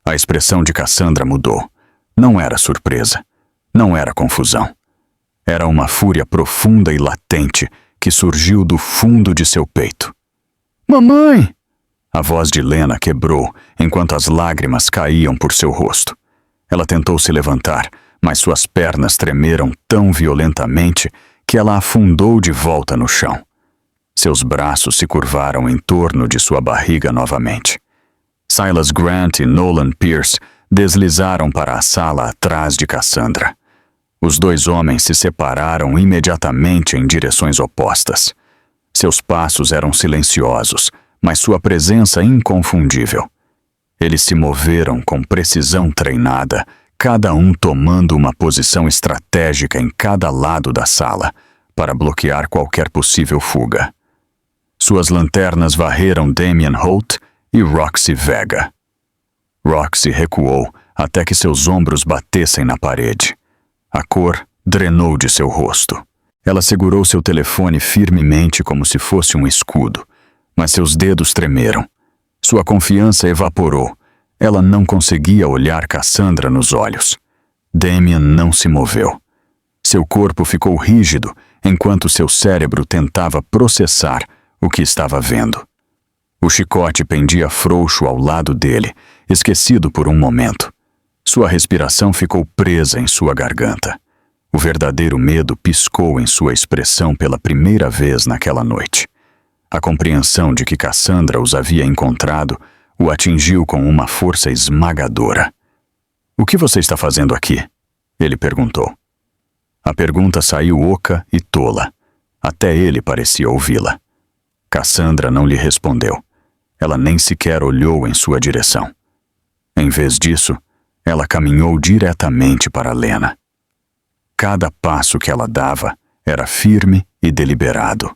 A expressão de Cassandra mudou. Não era surpresa. Não era confusão. Era uma fúria profunda e latente que surgiu do fundo de seu peito. "Mamãe!" A voz de Lena quebrou enquanto as lágrimas caíam por seu rosto. Ela tentou se levantar, mas suas pernas tremeram tão violentamente que ela afundou de volta no chão. Seus braços se curvaram em torno de sua barriga novamente. Silas Grant e Nolan Pierce deslizaram para a sala atrás de Cassandra. Os dois homens se separaram imediatamente em direções opostas. Seus passos eram silenciosos, mas sua presença inconfundível. Eles se moveram com precisão treinada, cada um tomando uma posição estratégica em cada lado da sala, para bloquear qualquer possível fuga. Suas lanternas varreram Damien Holt e Roxy Vega. Roxy recuou até que seus ombros batessem na parede. A cor drenou de seu rosto. Ela segurou seu telefone firmemente como se fosse um escudo, mas seus dedos tremeram. Sua confiança evaporou. Ela não conseguia olhar Cassandra nos olhos. Damien não se moveu. Seu corpo ficou rígido enquanto seu cérebro tentava processar o que estava vendo. O chicote pendia frouxo ao lado dele, esquecido por um momento. Sua respiração ficou presa em sua garganta. O verdadeiro medo piscou em sua expressão pela primeira vez naquela noite. A compreensão de que Cassandra os havia encontrado o atingiu com uma força esmagadora. "O que você está fazendo aqui?" ele perguntou. A pergunta saiu oca e tola. Até ele parecia ouvi-la. Cassandra não lhe respondeu. Ela nem sequer olhou em sua direção. Em vez disso, ela caminhou diretamente para Lena. Cada passo que ela dava era firme e deliberado.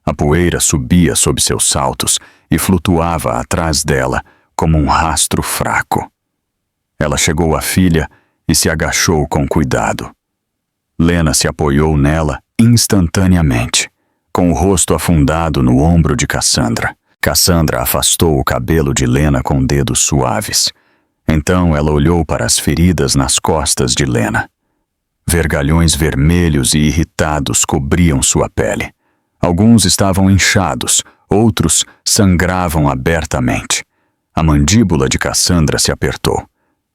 A poeira subia sob seus saltos e flutuava atrás dela como um rastro fraco. Ela chegou à filha e se agachou com cuidado. Lena se apoiou nela instantaneamente, com o rosto afundado no ombro de Cassandra. Cassandra afastou o cabelo de Lena com dedos suaves. Então ela olhou para as feridas nas costas de Lena. Vergalhões vermelhos e irritados cobriam sua pele. Alguns estavam inchados, outros sangravam abertamente. A mandíbula de Cassandra se apertou.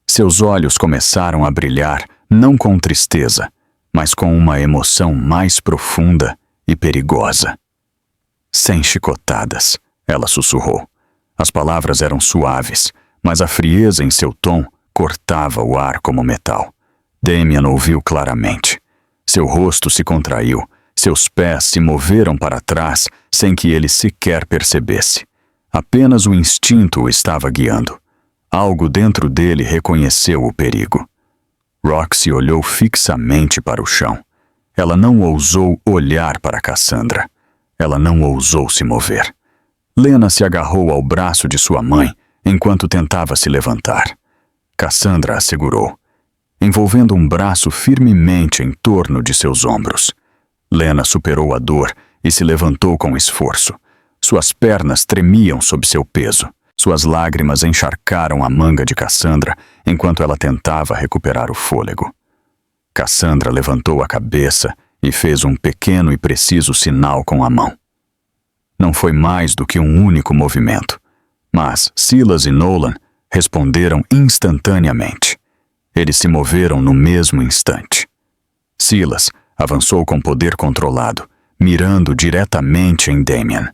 Seus olhos começaram a brilhar, não com tristeza, mas com uma emoção mais profunda e perigosa. "Sem chicotadas", ela sussurrou. As palavras eram suaves, mas a frieza em seu tom cortava o ar como metal. Damien ouviu claramente. Seu rosto se contraiu, seus pés se moveram para trás sem que ele sequer percebesse. Apenas o instinto o estava guiando. Algo dentro dele reconheceu o perigo. Roxy olhou fixamente para o chão. Ela não ousou olhar para Cassandra. Ela não ousou se mover. Lena se agarrou ao braço de sua mãe enquanto tentava se levantar. Cassandra a segurou, envolvendo um braço firmemente em torno de seus ombros. Lena superou a dor e se levantou com esforço. Suas pernas tremiam sob seu peso. Suas lágrimas encharcaram a manga de Cassandra enquanto ela tentava recuperar o fôlego. Cassandra levantou a cabeça e fez um pequeno e preciso sinal com a mão. Não foi mais do que um único movimento, mas Silas e Nolan responderam instantaneamente. Eles se moveram no mesmo instante. Silas avançou com poder controlado, mirando diretamente em Damien.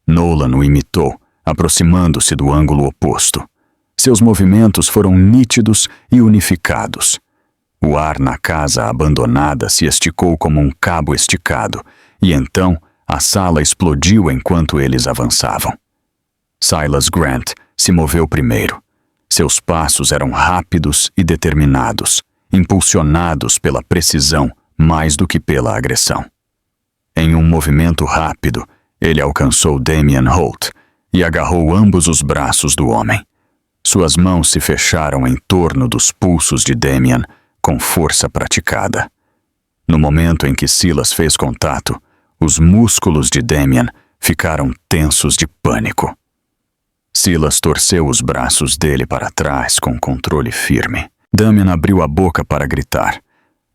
Nolan o imitou, aproximando-se do ângulo oposto. Seus movimentos foram nítidos e unificados. O ar na casa abandonada se esticou como um cabo esticado, e então a sala explodiu enquanto eles avançavam. Silas Grant se moveu primeiro. Seus passos eram rápidos e determinados, impulsionados pela precisão mais do que pela agressão. Em um movimento rápido, ele alcançou Damien Holt e agarrou ambos os braços do homem. Suas mãos se fecharam em torno dos pulsos de Damien com força praticada. No momento em que Silas fez contato, os músculos de Damien ficaram tensos de pânico. Silas torceu os braços dele para trás com controle firme. Damien abriu a boca para gritar,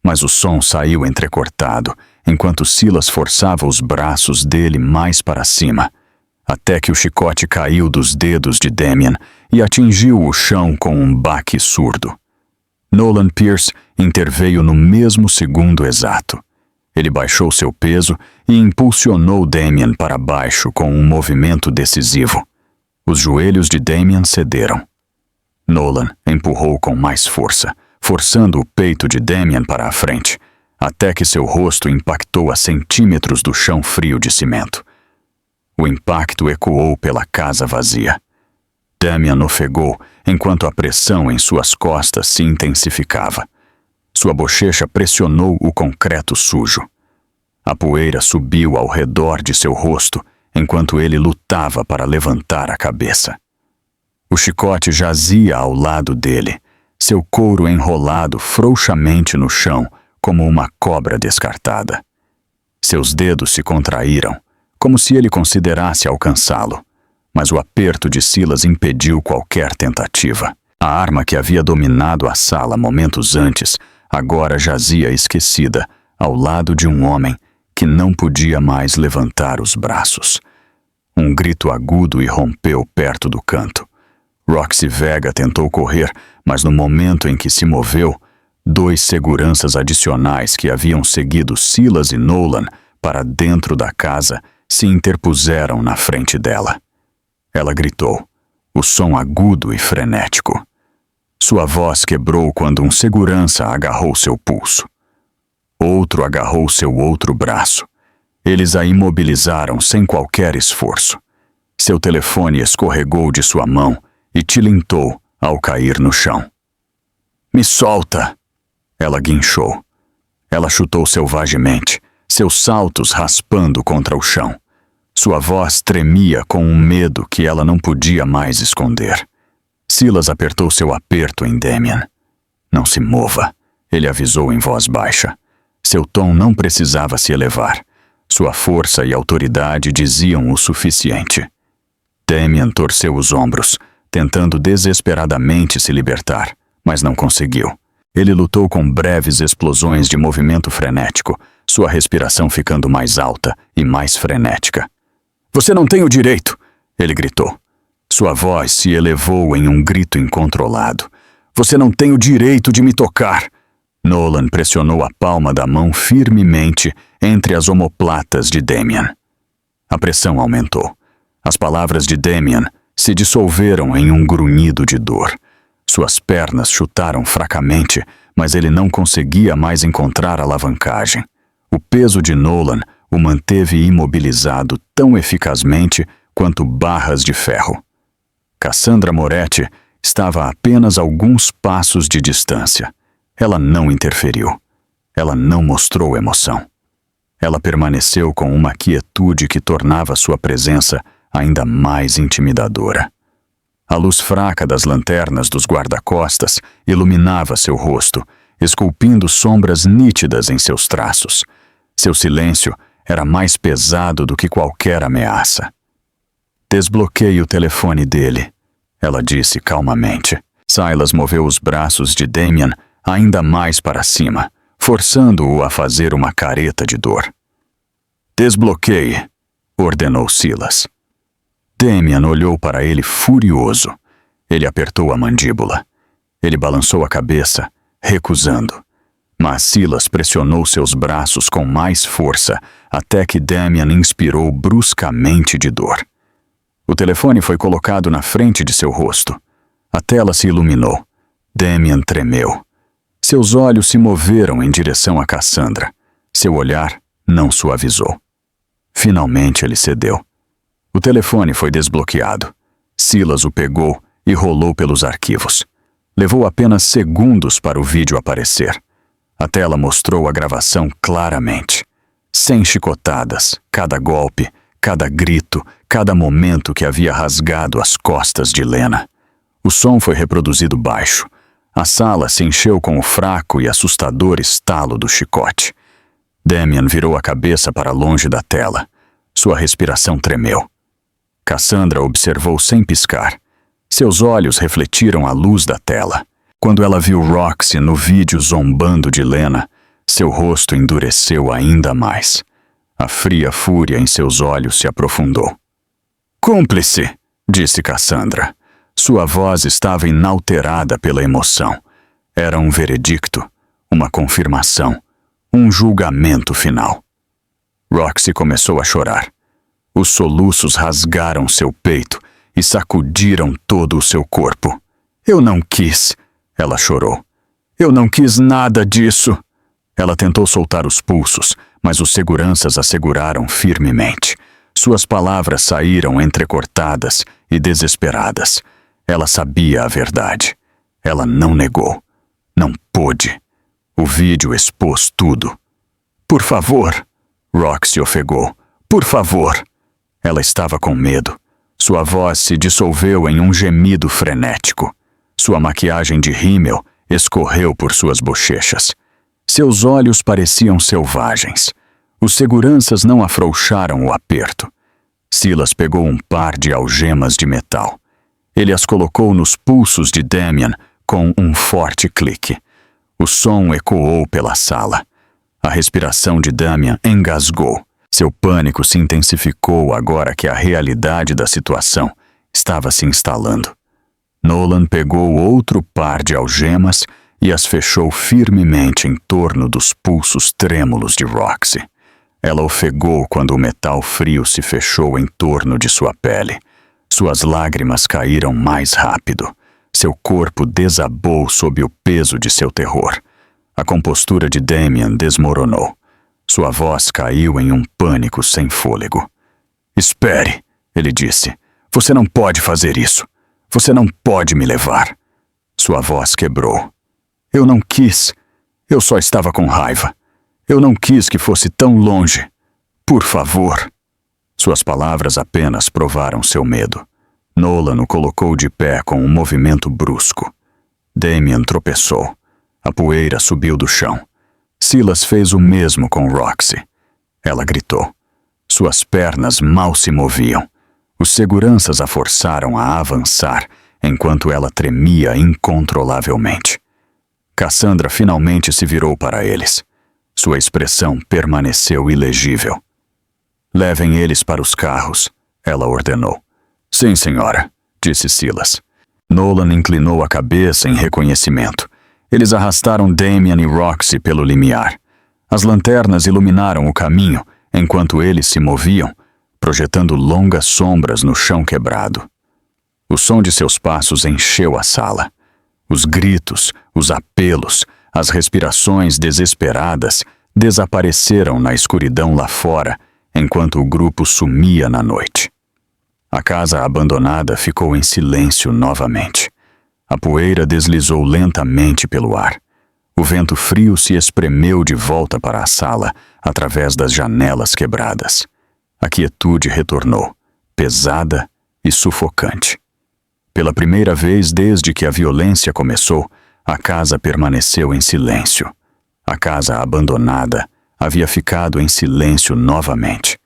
mas o som saiu entrecortado enquanto Silas forçava os braços dele mais para cima, até que o chicote caiu dos dedos de Damien e atingiu o chão com um baque surdo. Nolan Pierce interveio no mesmo segundo exato. Ele baixou seu peso e impulsionou Damien para baixo com um movimento decisivo. Os joelhos de Damien cederam. Nolan empurrou com mais força, forçando o peito de Damien para a frente, até que seu rosto impactou a centímetros do chão frio de cimento. O impacto ecoou pela casa vazia. Damien ofegou enquanto a pressão em suas costas se intensificava. Sua bochecha pressionou o concreto sujo. A poeira subiu ao redor de seu rosto enquanto ele lutava para levantar a cabeça. O chicote jazia ao lado dele, seu couro enrolado frouxamente no chão como uma cobra descartada. Seus dedos se contraíram, como se ele considerasse alcançá-lo, mas o aperto de Silas impediu qualquer tentativa. A arma que havia dominado a sala momentos antes agora jazia esquecida ao lado de um homem que não podia mais levantar os braços. Um grito agudo irrompeu perto do canto. Roxy Vega tentou correr, mas no momento em que se moveu, 2 seguranças adicionais que haviam seguido Silas e Nolan para dentro da casa se interpuseram na frente dela. Ela gritou, o som agudo e frenético. Sua voz quebrou quando um segurança agarrou seu pulso. Outro agarrou seu outro braço. Eles a imobilizaram sem qualquer esforço. Seu telefone escorregou de sua mão e tilintou ao cair no chão. Me solta! Ela guinchou. Ela chutou selvagemente, seus saltos raspando contra o chão. Sua voz tremia com um medo que ela não podia mais esconder. Silas apertou seu aperto em Damien. Não se mova, ele avisou em voz baixa. Seu tom não precisava se elevar. Sua força e autoridade diziam o suficiente. Damien torceu os ombros, tentando desesperadamente se libertar, mas não conseguiu. Ele lutou com breves explosões de movimento frenético, sua respiração ficando mais alta e mais frenética. Você não tem o direito! Ele gritou. Sua voz se elevou em um grito incontrolado. Você não tem o direito de me tocar! Nolan pressionou a palma da mão firmemente entre as omoplatas de Damien. A pressão aumentou. As palavras de Damien se dissolveram em um grunhido de dor. Suas pernas chutaram fracamente, mas ele não conseguia mais encontrar alavancagem. O peso de Nolan o manteve imobilizado tão eficazmente quanto barras de ferro. Cassandra Moretti estava a apenas alguns passos de distância. Ela não interferiu. Ela não mostrou emoção. Ela permaneceu com uma quietude que tornava sua presença ainda mais intimidadora. A luz fraca das lanternas dos guarda-costas iluminava seu rosto, esculpindo sombras nítidas em seus traços. Seu silêncio era mais pesado do que qualquer ameaça. Desbloqueie o telefone dele, ela disse calmamente. Silas moveu os braços de Damien ainda mais para cima, forçando-o a fazer uma careta de dor. Desbloqueie, ordenou Silas. Damien olhou para ele furioso. Ele apertou a mandíbula. Ele balançou a cabeça, recusando. Mas Silas pressionou seus braços com mais força até que Damien inspirou bruscamente de dor. O telefone foi colocado na frente de seu rosto. A tela se iluminou. Damien tremeu. Seus olhos se moveram em direção a Cassandra. Seu olhar não suavizou. Finalmente ele cedeu. O telefone foi desbloqueado. Silas o pegou e rolou pelos arquivos. Levou apenas segundos para o vídeo aparecer. A tela mostrou a gravação claramente. 100 chicotadas, cada golpe, cada grito, cada momento que havia rasgado as costas de Lena. O som foi reproduzido baixo. A sala se encheu com o fraco e assustador estalo do chicote. Damien virou a cabeça para longe da tela. Sua respiração tremeu. Cassandra observou sem piscar. Seus olhos refletiram a luz da tela. Quando ela viu Roxy no vídeo zombando de Lena, seu rosto endureceu ainda mais. A fria fúria em seus olhos se aprofundou. Cúmplice, disse Cassandra. Sua voz estava inalterada pela emoção. Era um veredicto, uma confirmação, um julgamento final. Roxy começou a chorar. Os soluços rasgaram seu peito e sacudiram todo o seu corpo. Eu não quis, ela chorou. Eu não quis nada disso. Ela tentou soltar os pulsos, mas os seguranças a seguraram firmemente. Suas palavras saíram entrecortadas e desesperadas. Ela sabia a verdade. Ela não negou. Não pôde. O vídeo expôs tudo. Por favor, Roxy ofegou. Por favor. Ela estava com medo. Sua voz se dissolveu em um gemido frenético. Sua maquiagem de rímel escorreu por suas bochechas. Seus olhos pareciam selvagens. Os seguranças não afrouxaram o aperto. Silas pegou um par de algemas de metal. Ele as colocou nos pulsos de Damien com um forte clique. O som ecoou pela sala. A respiração de Damien engasgou. Seu pânico se intensificou agora que a realidade da situação estava se instalando. Nolan pegou outro par de algemas e as fechou firmemente em torno dos pulsos trêmulos de Roxy. Ela ofegou quando o metal frio se fechou em torno de sua pele. Suas lágrimas caíram mais rápido. Seu corpo desabou sob o peso de seu terror. A compostura de Damien desmoronou. Sua voz caiu em um pânico sem fôlego. Espere, ele disse. Você não pode fazer isso. Você não pode me levar. Sua voz quebrou. Eu não quis. Eu só estava com raiva. Eu não quis que fosse tão longe. Por favor. Suas palavras apenas provaram seu medo. Nolan o colocou de pé com um movimento brusco. Damien tropeçou. A poeira subiu do chão. Silas fez o mesmo com Roxy. Ela gritou. Suas pernas mal se moviam. Os seguranças a forçaram a avançar, enquanto ela tremia incontrolavelmente. Cassandra finalmente se virou para eles. Sua expressão permaneceu ilegível. Levem eles para os carros, ela ordenou. Sim, senhora, disse Silas. Nolan inclinou a cabeça em reconhecimento. Eles arrastaram Damien e Roxy pelo limiar. As lanternas iluminaram o caminho, enquanto eles se moviam, projetando longas sombras no chão quebrado. O som de seus passos encheu a sala. Os gritos, os apelos, as respirações desesperadas desapareceram na escuridão lá fora, enquanto o grupo sumia na noite. A casa abandonada ficou em silêncio novamente. A poeira deslizou lentamente pelo ar. O vento frio se espremeu de volta para a sala, através das janelas quebradas. A quietude retornou, pesada e sufocante. Pela primeira vez desde que a violência começou, a casa permaneceu em silêncio. A casa abandonada havia ficado em silêncio novamente.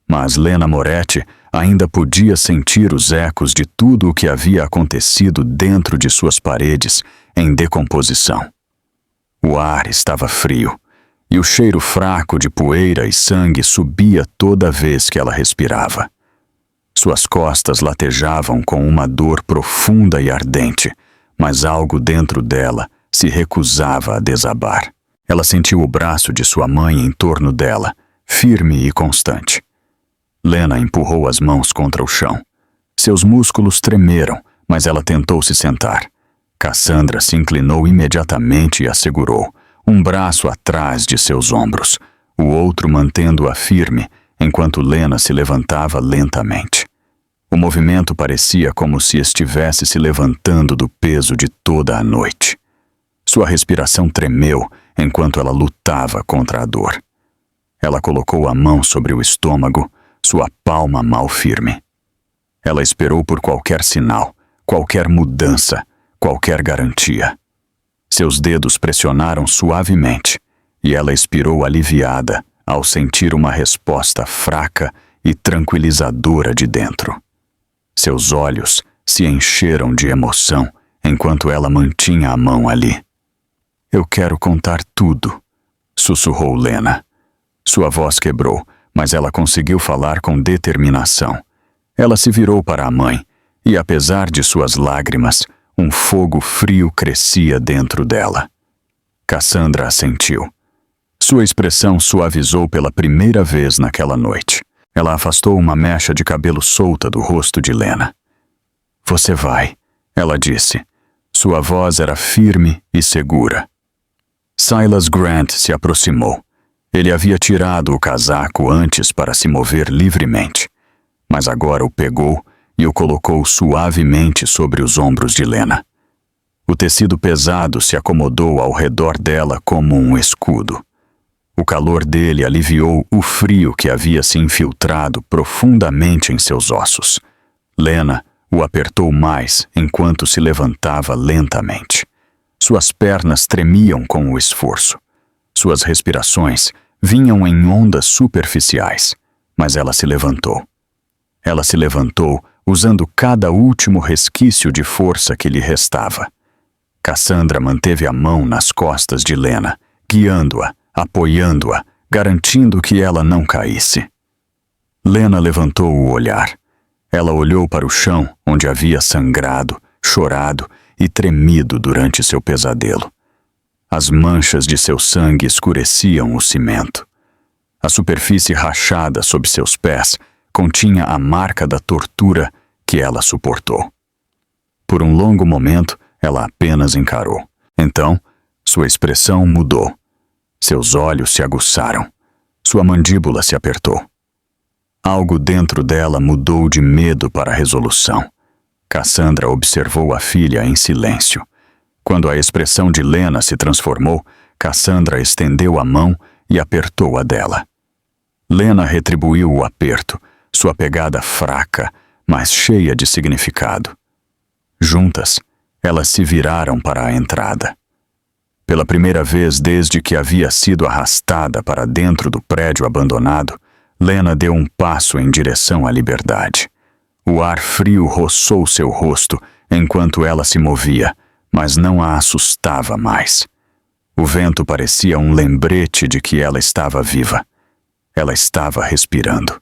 Mas Lena Moretti ainda podia sentir os ecos de tudo o que havia acontecido dentro de suas paredes em decomposição. O ar estava frio, e o cheiro fraco de poeira e sangue subia toda vez que ela respirava. Suas costas latejavam com uma dor profunda e ardente, mas algo dentro dela se recusava a desabar. Ela sentiu o braço de sua mãe em torno dela, firme e constante. Lena empurrou as mãos contra o chão. Seus músculos tremeram, mas ela tentou se sentar. Cassandra se inclinou imediatamente e a segurou, um braço atrás de seus ombros, o outro mantendo-a firme, enquanto Lena se levantava lentamente. O movimento parecia como se estivesse se levantando do peso de toda a noite. Sua respiração tremeu enquanto ela lutava contra a dor. Ela colocou a mão sobre o estômago, sua palma mal firme. Ela esperou por qualquer sinal, qualquer mudança, qualquer garantia. Seus dedos pressionaram suavemente, e ela expirou aliviada ao sentir uma resposta fraca e tranquilizadora de dentro. Seus olhos se encheram de emoção enquanto ela mantinha a mão ali. Eu quero contar tudo, sussurrou Lena. Sua voz quebrou, mas ela conseguiu falar com determinação. Ela se virou para a mãe, e apesar de suas lágrimas, um fogo frio crescia dentro dela. Cassandra assentiu. Sua expressão suavizou pela primeira vez naquela noite. Ela afastou uma mecha de cabelo solta do rosto de Lena. Você vai, ela disse. Sua voz era firme e segura. Silas Grant se aproximou. Ele havia tirado o casaco antes para se mover livremente, mas agora o pegou e o colocou suavemente sobre os ombros de Lena. O tecido pesado se acomodou ao redor dela como um escudo. O calor dele aliviou o frio que havia se infiltrado profundamente em seus ossos. Lena o apertou mais enquanto se levantava lentamente. Suas pernas tremiam com o esforço. Suas respirações vinham em ondas superficiais, mas ela se levantou. Ela se levantou usando cada último resquício de força que lhe restava. Cassandra manteve a mão nas costas de Lena, guiando-a, apoiando-a, garantindo que ela não caísse. Lena levantou o olhar. Ela olhou para o chão, onde havia sangrado, chorado e tremido durante seu pesadelo. As manchas de seu sangue escureciam o cimento. A superfície rachada sob seus pés continha a marca da tortura que ela suportou. Por um longo momento, ela apenas encarou. Então, sua expressão mudou. Seus olhos se aguçaram. Sua mandíbula se apertou. Algo dentro dela mudou de medo para resolução. Cassandra observou a filha em silêncio. Quando a expressão de Lena se transformou, Cassandra estendeu a mão e apertou a dela. Lena retribuiu o aperto, sua pegada fraca, mas cheia de significado. Juntas, elas se viraram para a entrada. Pela primeira vez desde que havia sido arrastada para dentro do prédio abandonado, Lena deu um passo em direção à liberdade. O ar frio roçou seu rosto enquanto ela se movia, mas não a assustava mais. O vento parecia um lembrete de que ela estava viva. Ela estava respirando.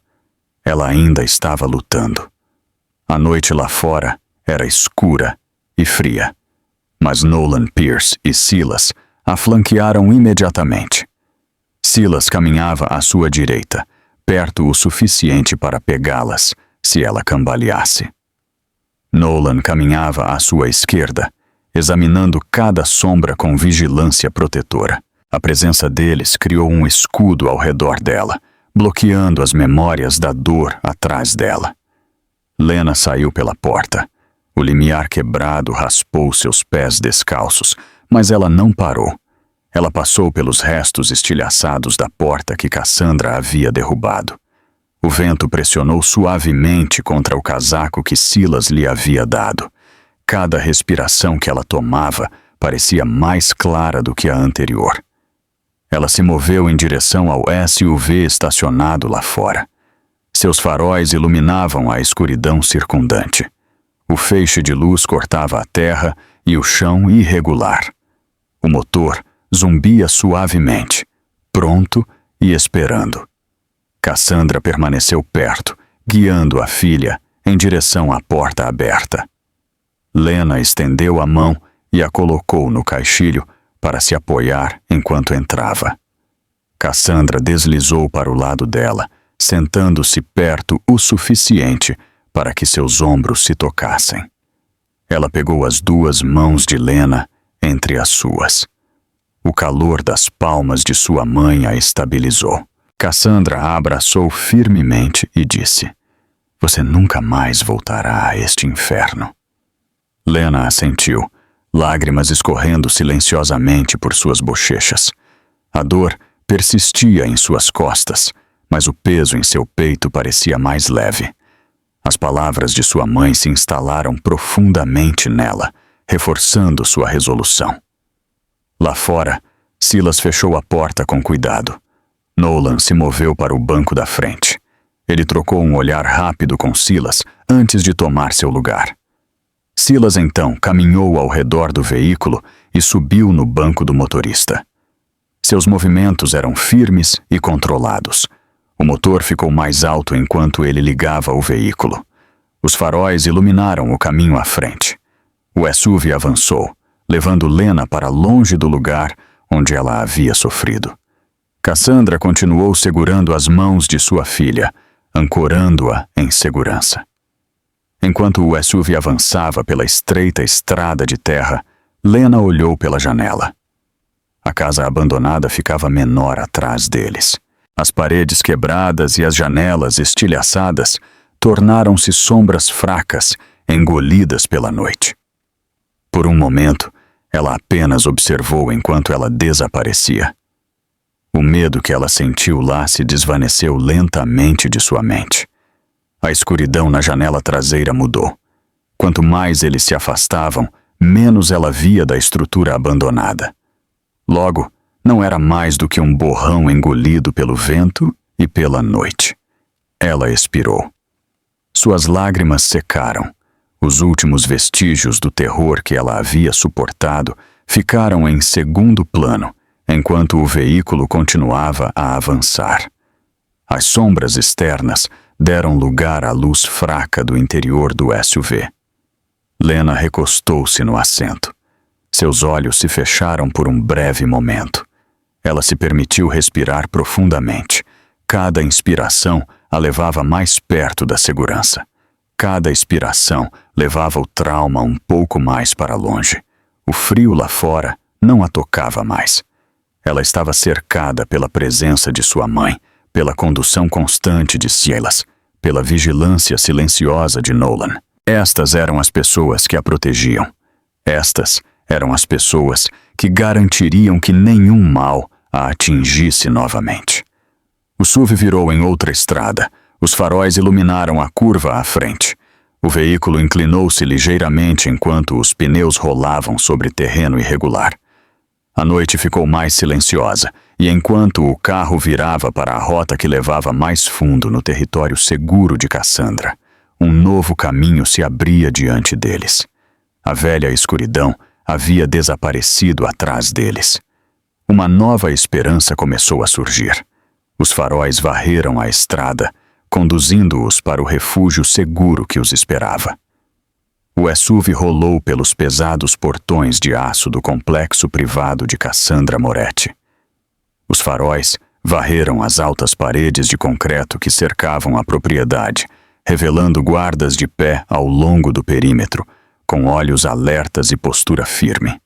Ela ainda estava lutando. A noite lá fora era escura e fria, mas Nolan Pierce e Silas a flanquearam imediatamente. Silas caminhava à sua direita, perto o suficiente para pegá-las se ela cambaleasse. Nolan caminhava à sua esquerda, examinando cada sombra com vigilância protetora. A presença deles criou um escudo ao redor dela, bloqueando as memórias da dor atrás dela. Lena saiu pela porta. O limiar quebrado raspou seus pés descalços, mas ela não parou. Ela passou pelos restos estilhaçados da porta que Cassandra havia derrubado. O vento pressionou suavemente contra o casaco que Silas lhe havia dado. Cada respiração que ela tomava parecia mais clara do que a anterior. Ela se moveu em direção ao SUV estacionado lá fora. Seus faróis iluminavam a escuridão circundante. O feixe de luz cortava a terra e o chão irregular. O motor zumbia suavemente, pronto e esperando. Cassandra permaneceu perto, guiando a filha em direção à porta aberta. Lena estendeu a mão e a colocou no caixilho para se apoiar enquanto entrava. Cassandra deslizou para o lado dela, sentando-se perto o suficiente para que seus ombros se tocassem. Ela pegou as duas mãos de Lena entre as suas. O calor das palmas de sua mãe a estabilizou. Cassandra a abraçou firmemente e disse: "Você nunca mais voltará a este inferno." Lena assentiu, lágrimas escorrendo silenciosamente por suas bochechas. A dor persistia em suas costas, mas o peso em seu peito parecia mais leve. As palavras de sua mãe se instalaram profundamente nela, reforçando sua resolução. Lá fora, Silas fechou a porta com cuidado. Nolan se moveu para o banco da frente. Ele trocou um olhar rápido com Silas antes de tomar seu lugar. Silas então caminhou ao redor do veículo e subiu no banco do motorista. Seus movimentos eram firmes e controlados. O motor ficou mais alto enquanto ele ligava o veículo. Os faróis iluminaram o caminho à frente. O Esuvi avançou, levando Lena para longe do lugar onde ela havia sofrido. Cassandra continuou segurando as mãos de sua filha, ancorando-a em segurança. Enquanto o Esuvi avançava pela estreita estrada de terra, Lena olhou pela janela. A casa abandonada ficava menor atrás deles. As paredes quebradas e as janelas estilhaçadas tornaram-se sombras fracas, engolidas pela noite. Por um momento, ela apenas observou enquanto ela desaparecia. O medo que ela sentiu lá se desvaneceu lentamente de sua mente. A escuridão na janela traseira mudou. Quanto mais eles se afastavam, menos ela via da estrutura abandonada. Logo, não era mais do que um borrão engolido pelo vento e pela noite. Ela expirou. Suas lágrimas secaram. Os últimos vestígios do terror que ela havia suportado ficaram em segundo plano, enquanto o veículo continuava a avançar. As sombras externas deram lugar à luz fraca do interior do SUV. Lena recostou-se no assento. Seus olhos se fecharam por um breve momento. Ela se permitiu respirar profundamente. Cada inspiração a levava mais perto da segurança. Cada expiração levava o trauma um pouco mais para longe. O frio lá fora não a tocava mais. Ela estava cercada pela presença de sua mãe, pela condução constante de Silas, pela vigilância silenciosa de Nolan. Estas eram as pessoas que a protegiam. Estas eram as pessoas que garantiriam que nenhum mal a atingisse novamente. O SUV virou em outra estrada. Os faróis iluminaram a curva à frente. O veículo inclinou-se ligeiramente enquanto os pneus rolavam sobre terreno irregular. A noite ficou mais silenciosa, e enquanto o carro virava para a rota que levava mais fundo no território seguro de Cassandra, um novo caminho se abria diante deles. A velha escuridão havia desaparecido atrás deles. Uma nova esperança começou a surgir. Os faróis varreram a estrada, conduzindo-os para o refúgio seguro que os esperava. O SUV rolou pelos pesados portões de aço do complexo privado de Cassandra Moretti. Os faróis varreram as altas paredes de concreto que cercavam a propriedade, revelando guardas de pé ao longo do perímetro, com olhos alertas e postura firme.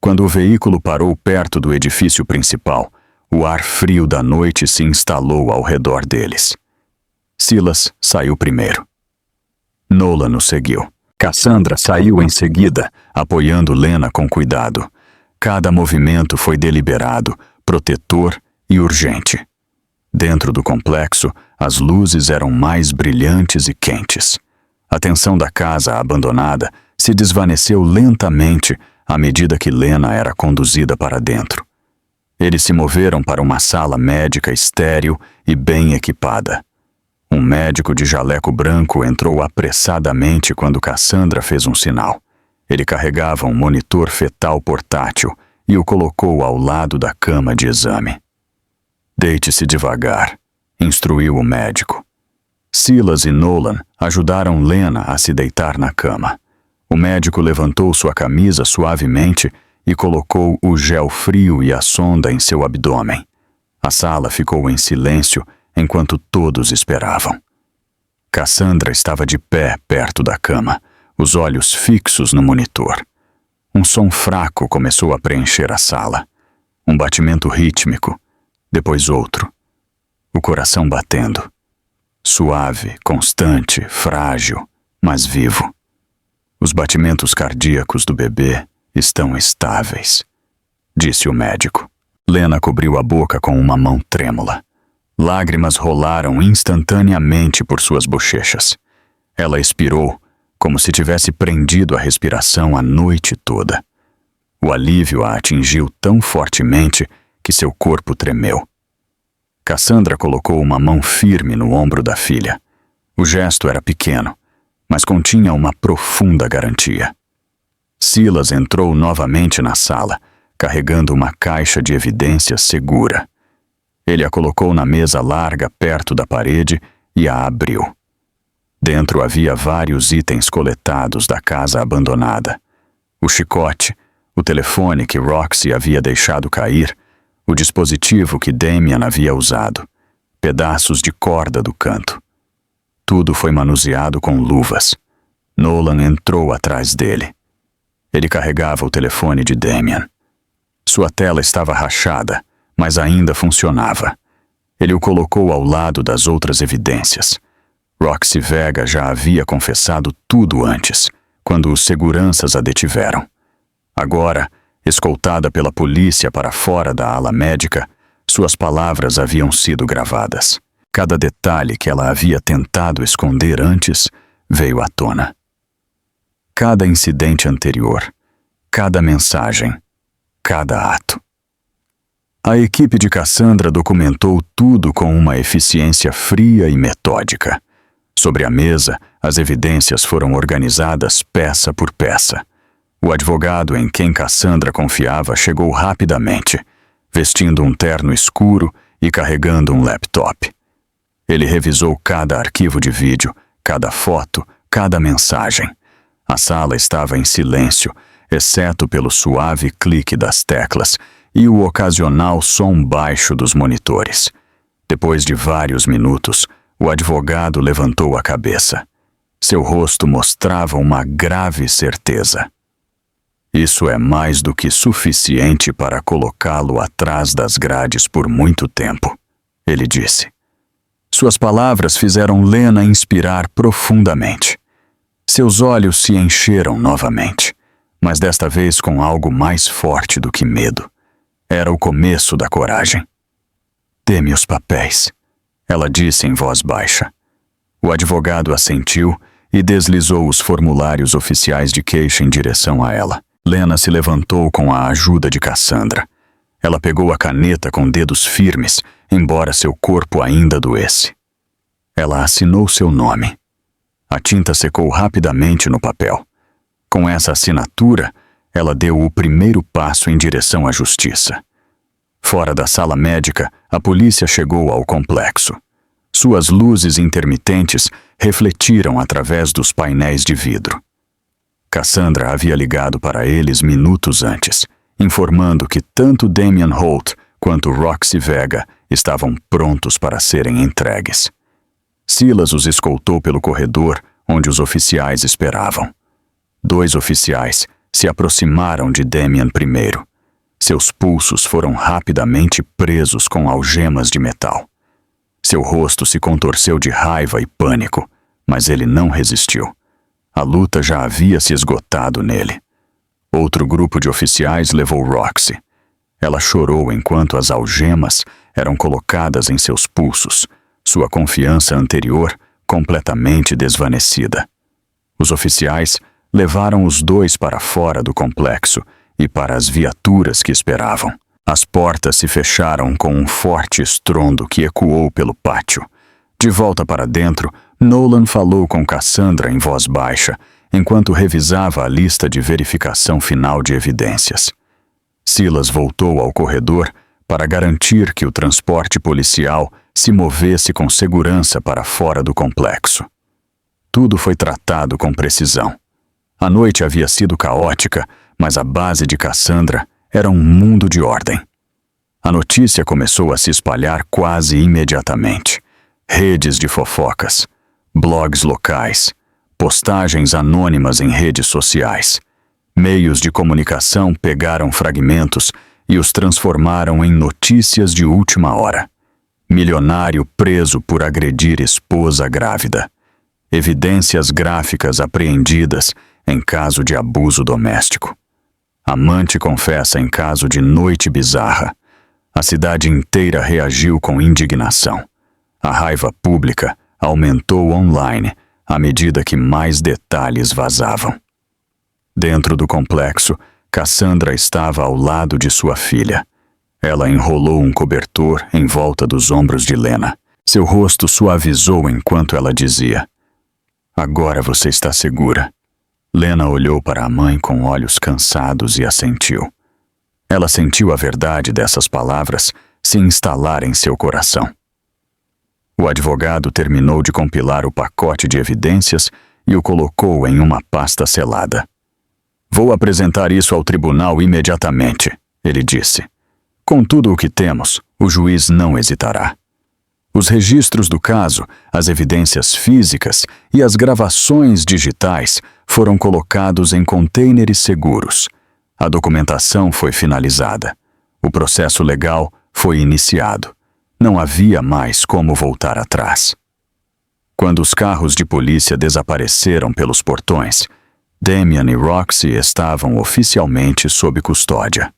Quando o veículo parou perto do edifício principal, o ar frio da noite se instalou ao redor deles. Silas saiu primeiro. Nolan o seguiu. Cassandra saiu em seguida, apoiando Lena com cuidado. Cada movimento foi deliberado, protetor e urgente. Dentro do complexo, as luzes eram mais brilhantes e quentes. A tensão da casa abandonada se desvaneceu lentamente à medida que Lena era conduzida para dentro. Eles se moveram para uma sala médica estéril e bem equipada. Um médico de jaleco branco entrou apressadamente quando Cassandra fez um sinal. Ele carregava um monitor fetal portátil e o colocou ao lado da cama de exame. "Deite-se devagar", instruiu o médico. Silas e Nolan ajudaram Lena a se deitar na cama. O médico levantou sua camisa suavemente e colocou o gel frio e a sonda em seu abdômen. A sala ficou em silêncio enquanto todos esperavam. Cassandra estava de pé perto da cama, os olhos fixos no monitor. Um som fraco começou a preencher a sala. Um batimento rítmico, depois outro. O coração batendo. Suave, constante, frágil, mas vivo. "Os batimentos cardíacos do bebê estão estáveis", disse o médico. Lena cobriu a boca com uma mão trêmula. Lágrimas rolaram instantaneamente por suas bochechas. Ela expirou, como se tivesse prendido a respiração a noite toda. O alívio a atingiu tão fortemente que seu corpo tremeu. Cassandra colocou uma mão firme no ombro da filha. O gesto era pequeno, mas continha uma profunda garantia. Silas entrou novamente na sala, carregando uma caixa de evidências segura. Ele a colocou na mesa larga perto da parede e a abriu. Dentro havia vários itens coletados da casa abandonada. o chicote, o telefone que Roxy havia deixado cair, o dispositivo que Damian havia usado, pedaços de corda do canto. Tudo foi manuseado com luvas. Nolan entrou atrás dele. Ele carregava o telefone de Damian. Sua tela estava rachada, mas ainda funcionava. Ele o colocou ao lado das outras evidências. Roxy Vega já havia confessado tudo antes, quando os seguranças a detiveram. Agora, escoltada pela polícia para fora da ala médica, suas palavras haviam sido gravadas. Cada detalhe que ela havia tentado esconder antes veio à tona. Cada incidente anterior, cada mensagem, cada ato. A equipe de Cassandra documentou tudo com uma eficiência fria e metódica. Sobre a mesa, as evidências foram organizadas peça por peça. O advogado em quem Cassandra confiava chegou rapidamente, vestindo um terno escuro e carregando um laptop. Ele revisou cada arquivo de vídeo, cada foto, cada mensagem. A sala estava em silêncio, exceto pelo suave clique das teclas e o ocasional som baixo dos monitores. Depois de vários minutos, o advogado levantou a cabeça. Seu rosto mostrava uma grave certeza. Isso é mais do que suficiente para colocá-lo atrás das grades por muito tempo, ele disse. Suas palavras fizeram Lena inspirar profundamente. Seus olhos se encheram novamente, mas desta vez com algo mais forte do que medo. Era o começo da coragem. Dê-me os papéis, ela disse em voz baixa. O advogado assentiu e deslizou os formulários oficiais de queixa em direção a ela. Lena se levantou com a ajuda de Cassandra. Ela pegou a caneta com dedos firmes, embora seu corpo ainda doesse. Ela assinou seu nome. A tinta secou rapidamente no papel. Com essa assinatura, ela deu o primeiro passo em direção à justiça. Fora da sala médica, a polícia chegou ao complexo. Suas luzes intermitentes refletiram através dos painéis de vidro. Cassandra havia ligado para eles minutos antes, informando que tanto Damian Holt quanto Roxy Vega estavam prontos para serem entregues. Silas os escoltou pelo corredor onde os oficiais esperavam. 2 oficiais se aproximaram de Damian primeiro. Seus pulsos foram rapidamente presos com algemas de metal. Seu rosto se contorceu de raiva e pânico, mas ele não resistiu. A luta já havia se esgotado nele. Outro grupo de oficiais levou Roxy. Ela chorou enquanto as algemas eram colocadas em seus pulsos, sua confiança anterior completamente desvanecida. Os oficiais levaram os 2 para fora do complexo e para as viaturas que esperavam. As portas se fecharam com um forte estrondo que ecoou pelo pátio. De volta para dentro, Nolan falou com Cassandra em voz baixa, enquanto revisava a lista de verificação final de evidências. Silas voltou ao corredor para garantir que o transporte policial se movesse com segurança para fora do complexo. Tudo foi tratado com precisão. A noite havia sido caótica, mas a base de Cassandra era um mundo de ordem. A notícia começou a se espalhar quase imediatamente. Redes de fofocas, blogs locais, postagens anônimas em redes sociais. Meios de comunicação pegaram fragmentos e os transformaram em notícias de última hora. Milionário preso por agredir esposa grávida. Evidências gráficas apreendidas em caso de abuso doméstico. Amante confessa em caso de noite bizarra. A cidade inteira reagiu com indignação. A raiva pública aumentou online à medida que mais detalhes vazavam. Dentro do complexo, Cassandra estava ao lado de sua filha. Ela enrolou um cobertor em volta dos ombros de Lena. Seu rosto suavizou enquanto ela dizia: "Agora você está segura." Lena olhou para a mãe com olhos cansados e assentiu. Ela sentiu a verdade dessas palavras se instalar em seu coração. O advogado terminou de compilar o pacote de evidências e o colocou em uma pasta selada. Vou apresentar isso ao tribunal imediatamente, ele disse. Com tudo o que temos, o juiz não hesitará. Os registros do caso, as evidências físicas e as gravações digitais foram colocados em contêineres seguros. A documentação foi finalizada. O processo legal foi iniciado. Não havia mais como voltar atrás. Quando os carros de polícia desapareceram pelos portões, Damian e Roxy estavam oficialmente sob custódia.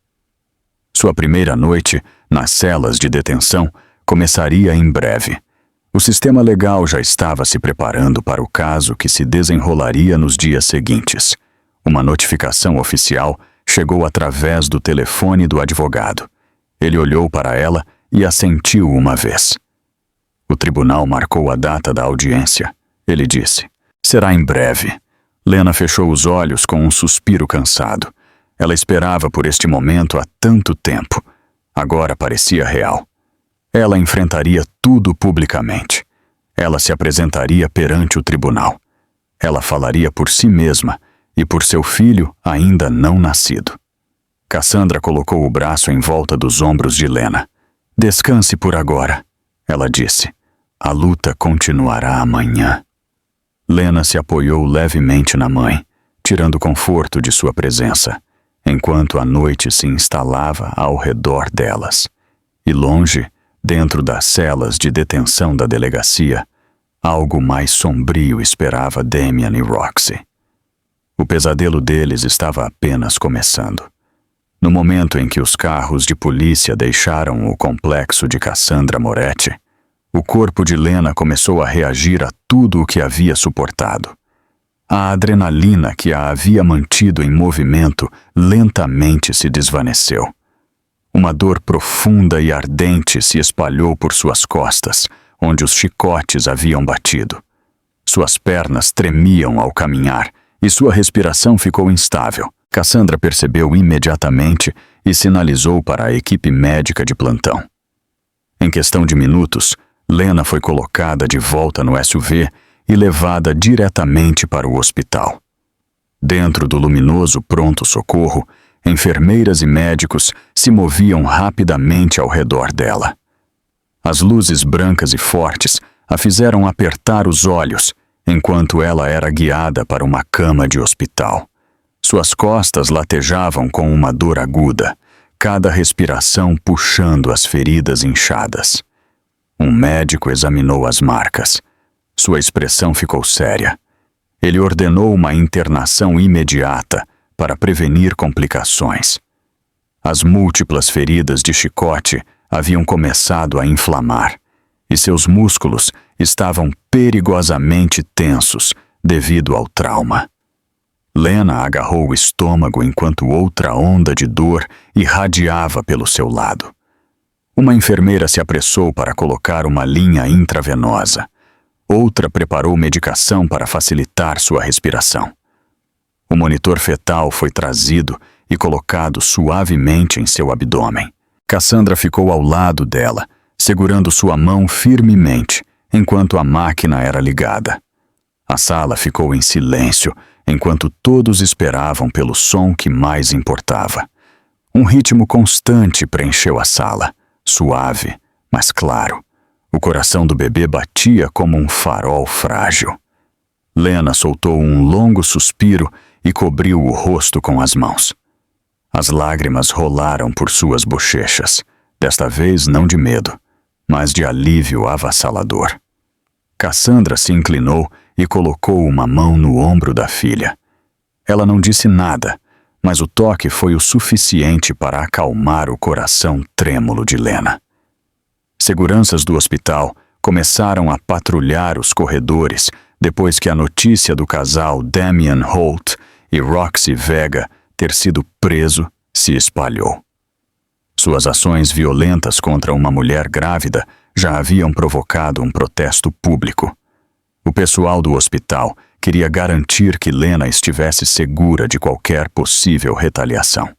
Sua primeira noite, nas celas de detenção, começaria em breve. O sistema legal já estava se preparando para o caso que se desenrolaria nos dias seguintes. Uma notificação oficial chegou através do telefone do advogado. Ele olhou para ela e assentiu uma vez. O tribunal marcou a data da audiência. Ele disse: será em breve. Lena fechou os olhos com um suspiro cansado. Ela esperava por este momento há tanto tempo. Agora parecia real. Ela enfrentaria tudo publicamente. Ela se apresentaria perante o tribunal. Ela falaria por si mesma e por seu filho ainda não nascido. Cassandra colocou o braço em volta dos ombros de Lena. Descanse por agora, ela disse. A luta continuará amanhã. Lena se apoiou levemente na mãe, tirando conforto de sua presença, enquanto a noite se instalava ao redor delas. E longe, dentro das celas de detenção da delegacia, algo mais sombrio esperava Damian e Roxy. O pesadelo deles estava apenas começando. No momento em que os carros de polícia deixaram o complexo de Cassandra Moretti, o corpo de Lena começou a reagir a tudo o que havia suportado. A adrenalina que a havia mantido em movimento lentamente se desvaneceu. Uma dor profunda e ardente se espalhou por suas costas, onde os chicotes haviam batido. Suas pernas tremiam ao caminhar e sua respiração ficou instável. Cassandra percebeu imediatamente e sinalizou para a equipe médica de plantão. Em questão de minutos, Lena foi colocada de volta no SUV e levada diretamente para o hospital. Dentro do luminoso pronto-socorro, enfermeiras e médicos se moviam rapidamente ao redor dela. As luzes brancas e fortes a fizeram apertar os olhos enquanto ela era guiada para uma cama de hospital. Suas costas latejavam com uma dor aguda, cada respiração puxando as feridas inchadas. Um médico examinou as marcas. Sua expressão ficou séria. Ele ordenou uma internação imediata para prevenir complicações. As múltiplas feridas de chicote haviam começado a inflamar, e seus músculos estavam perigosamente tensos devido ao trauma. Lena agarrou o estômago enquanto outra onda de dor irradiava pelo seu lado. Uma enfermeira se apressou para colocar uma linha intravenosa. Outra preparou medicação para facilitar sua respiração. O monitor fetal foi trazido e colocado suavemente em seu abdômen. Cassandra ficou ao lado dela, segurando sua mão firmemente, enquanto a máquina era ligada. A sala ficou em silêncio, enquanto todos esperavam pelo som que mais importava. Um ritmo constante preencheu a sala, suave, mas claro. O coração do bebê batia como um farol frágil. Lena soltou um longo suspiro e cobriu o rosto com as mãos. As lágrimas rolaram por suas bochechas, desta vez não de medo, mas de alívio avassalador. Cassandra se inclinou e colocou uma mão no ombro da filha. Ela não disse nada, mas o toque foi o suficiente para acalmar o coração trêmulo de Lena. Seguranças do hospital começaram a patrulhar os corredores depois que a notícia do casal Damian Holt e Roxy Vega ter sido preso se espalhou. Suas ações violentas contra uma mulher grávida já haviam provocado um protesto público. O pessoal do hospital queria garantir que Lena estivesse segura de qualquer possível retaliação.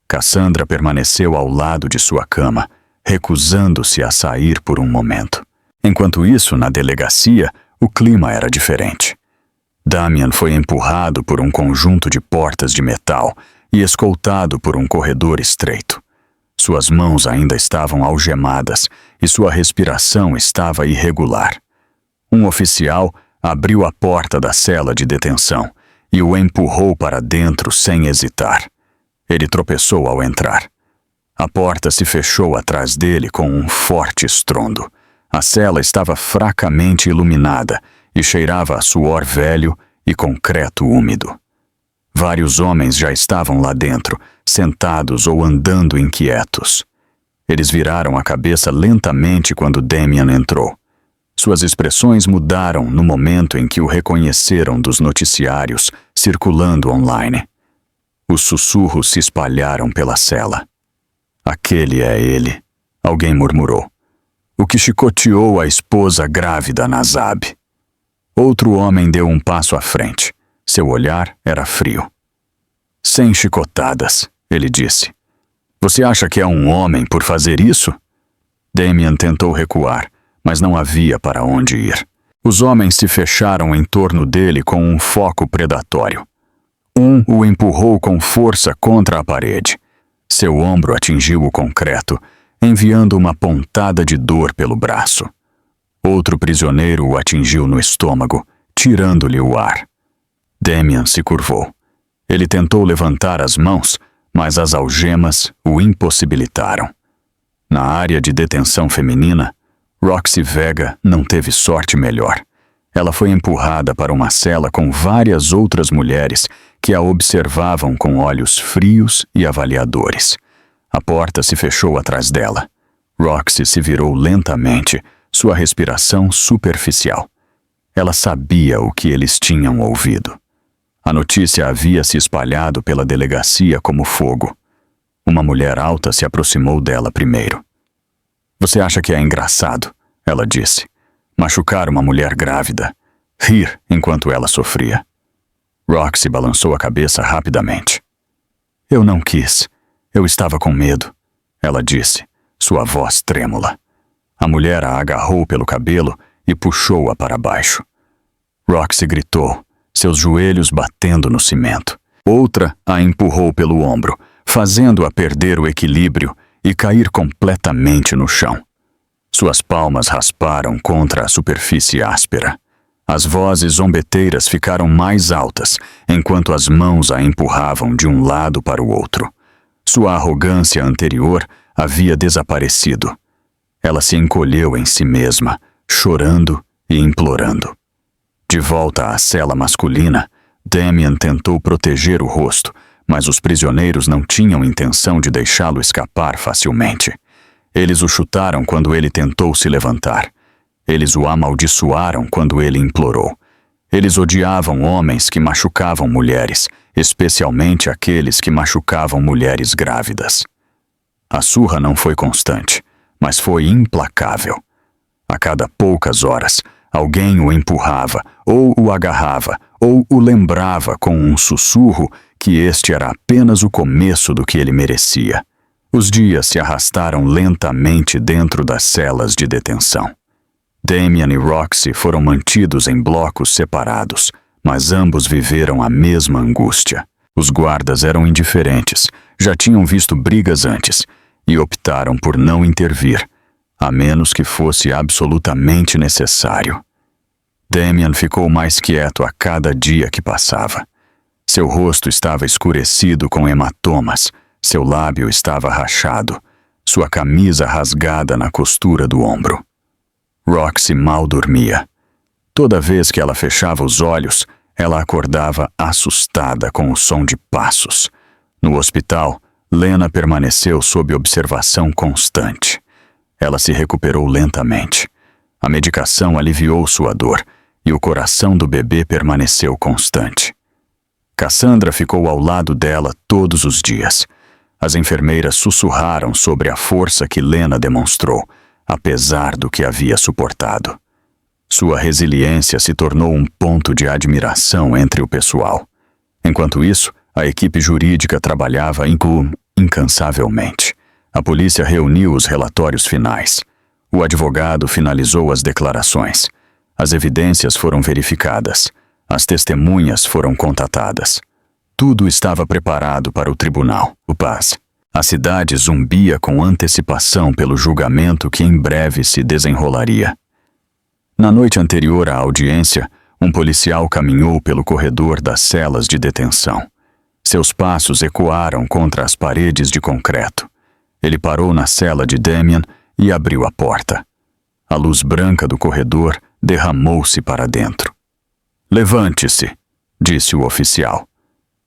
Cassandra permaneceu ao lado de sua cama, recusando-se a sair por um momento. Enquanto isso, na delegacia, o clima era diferente. Damian foi empurrado por um conjunto de portas de metal e escoltado por um corredor estreito. Suas mãos ainda estavam algemadas e sua respiração estava irregular. Um oficial abriu a porta da cela de detenção e o empurrou para dentro sem hesitar. Ele tropeçou ao entrar. A porta se fechou atrás dele com um forte estrondo. A cela estava fracamente iluminada e cheirava a suor velho e concreto úmido. Vários homens já estavam lá dentro, sentados ou andando inquietos. Eles viraram a cabeça lentamente quando Damian entrou. Suas expressões mudaram no momento em que o reconheceram dos noticiários circulando online. Os sussurros se espalharam pela cela. Aquele é ele, alguém murmurou. O que chicoteou a esposa grávida Nazab. Outro homem deu um passo à frente. Seu olhar era frio. Sem chicotadas, ele disse. Você acha que é um homem por fazer isso? Damian tentou recuar, mas não havia para onde ir. Os homens se fecharam em torno dele com um foco predatório. Um o empurrou com força contra a parede. Seu ombro atingiu o concreto, enviando uma pontada de dor pelo braço. Outro prisioneiro o atingiu no estômago, tirando-lhe o ar. Damian se curvou. Ele tentou levantar as mãos, mas as algemas o impossibilitaram. Na área de detenção feminina, Roxy Vega não teve sorte melhor. Ela foi empurrada para uma cela com várias outras mulheres que a observavam com olhos frios e avaliadores. A porta se fechou atrás dela. Roxy se virou lentamente, sua respiração superficial. Ela sabia o que eles tinham ouvido. A notícia havia se espalhado pela delegacia como fogo. Uma mulher alta se aproximou dela primeiro. Você acha que é engraçado? Ela disse. Machucar uma mulher grávida. Rir enquanto ela sofria. Roxy balançou a cabeça rapidamente. Eu não quis. Eu estava com medo. Ela disse, sua voz trêmula. A mulher a agarrou pelo cabelo e puxou-a para baixo. Roxy gritou, seus joelhos batendo no cimento. Outra a empurrou pelo ombro, fazendo-a perder o equilíbrio e cair completamente no chão. Suas palmas rasparam contra a superfície áspera. As vozes zombeteiras ficaram mais altas, enquanto as mãos a empurravam de um lado para o outro. Sua arrogância anterior havia desaparecido. Ela se encolheu em si mesma, chorando e implorando. De volta à cela masculina, Damian tentou proteger o rosto, mas os prisioneiros não tinham intenção de deixá-lo escapar facilmente. Eles o chutaram quando ele tentou se levantar. Eles o amaldiçoaram quando ele implorou. Eles odiavam homens que machucavam mulheres, especialmente aqueles que machucavam mulheres grávidas. A surra não foi constante, mas foi implacável. A cada poucas horas, alguém o empurrava, ou o agarrava, ou o lembrava com um sussurro que este era apenas o começo do que ele merecia. Os dias se arrastaram lentamente dentro das celas de detenção. Damian e Roxy foram mantidos em blocos separados, mas ambos viveram a mesma angústia. Os guardas eram indiferentes, já tinham visto brigas antes, e optaram por não intervir, a menos que fosse absolutamente necessário. Damian ficou mais quieto a cada dia que passava. Seu rosto estava escurecido com hematomas, seu lábio estava rachado, sua camisa rasgada na costura do ombro. Roxy mal dormia. Toda vez que ela fechava os olhos, ela acordava assustada com o som de passos. No hospital, Lena permaneceu sob observação constante. Ela se recuperou lentamente. A medicação aliviou sua dor e o coração do bebê permaneceu constante. Cassandra ficou ao lado dela todos os dias. As enfermeiras sussurraram sobre a força que Lena demonstrou, apesar do que havia suportado. Sua resiliência se tornou um ponto de admiração entre o pessoal. Enquanto isso, a equipe jurídica trabalhava incansavelmente. A polícia reuniu os relatórios finais. O advogado finalizou as declarações. As evidências foram verificadas. As testemunhas foram contatadas. Tudo estava preparado para o tribunal. O paz. A cidade zumbia com antecipação pelo julgamento que em breve se desenrolaria. Na noite anterior à audiência, um policial caminhou pelo corredor das celas de detenção. Seus passos ecoaram contra as paredes de concreto. Ele parou na cela de Damien e abriu a porta. A luz branca do corredor derramou-se para dentro. "Levante-se", disse o oficial.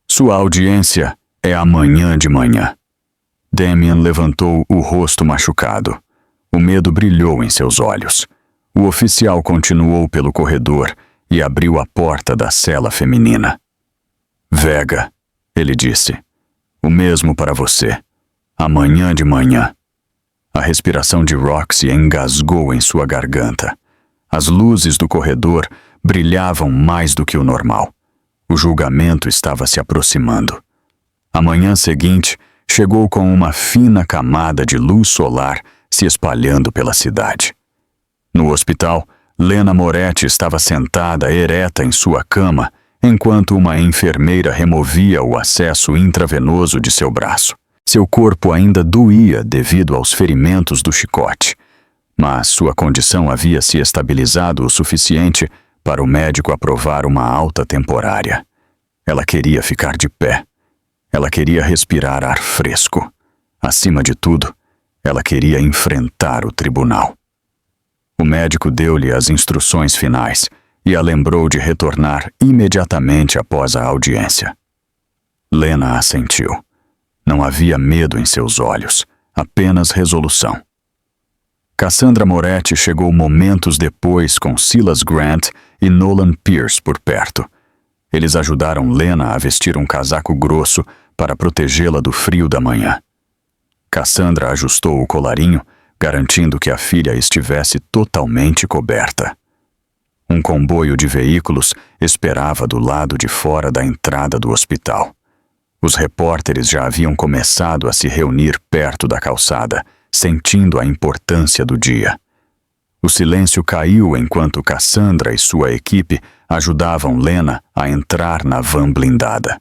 "Sua audiência é amanhã de manhã." Damien levantou o rosto machucado. O medo brilhou em seus olhos. O oficial continuou pelo corredor e abriu a porta da cela feminina. "Vega", ele disse, "o mesmo para você. Amanhã de manhã." A respiração de Roxy engasgou em sua garganta. As luzes do corredor brilhavam mais do que o normal. O julgamento estava se aproximando. A manhã seguinte chegou com uma fina camada de luz solar se espalhando pela cidade. No hospital, Lena Moretti estava sentada ereta em sua cama, enquanto uma enfermeira removia o acesso intravenoso de seu braço. Seu corpo ainda doía devido aos ferimentos do chicote, mas sua condição havia se estabilizado o suficiente para o médico aprovar uma alta temporária. Ela queria ficar de pé. Ela queria respirar ar fresco. Acima de tudo, ela queria enfrentar o tribunal. O médico deu-lhe as instruções finais e a lembrou de retornar imediatamente após a audiência. Lena assentiu. Não havia medo em seus olhos, apenas resolução. Cassandra Moretti chegou momentos depois com Silas Grant e Nolan Pierce por perto. Eles ajudaram Lena a vestir um casaco grosso para protegê-la do frio da manhã. Cassandra ajustou o colarinho, garantindo que a filha estivesse totalmente coberta. Um comboio de veículos esperava do lado de fora da entrada do hospital. Os repórteres já haviam começado a se reunir perto da calçada, sentindo a importância do dia. O silêncio caiu enquanto Cassandra e sua equipe ajudavam Lena a entrar na van blindada.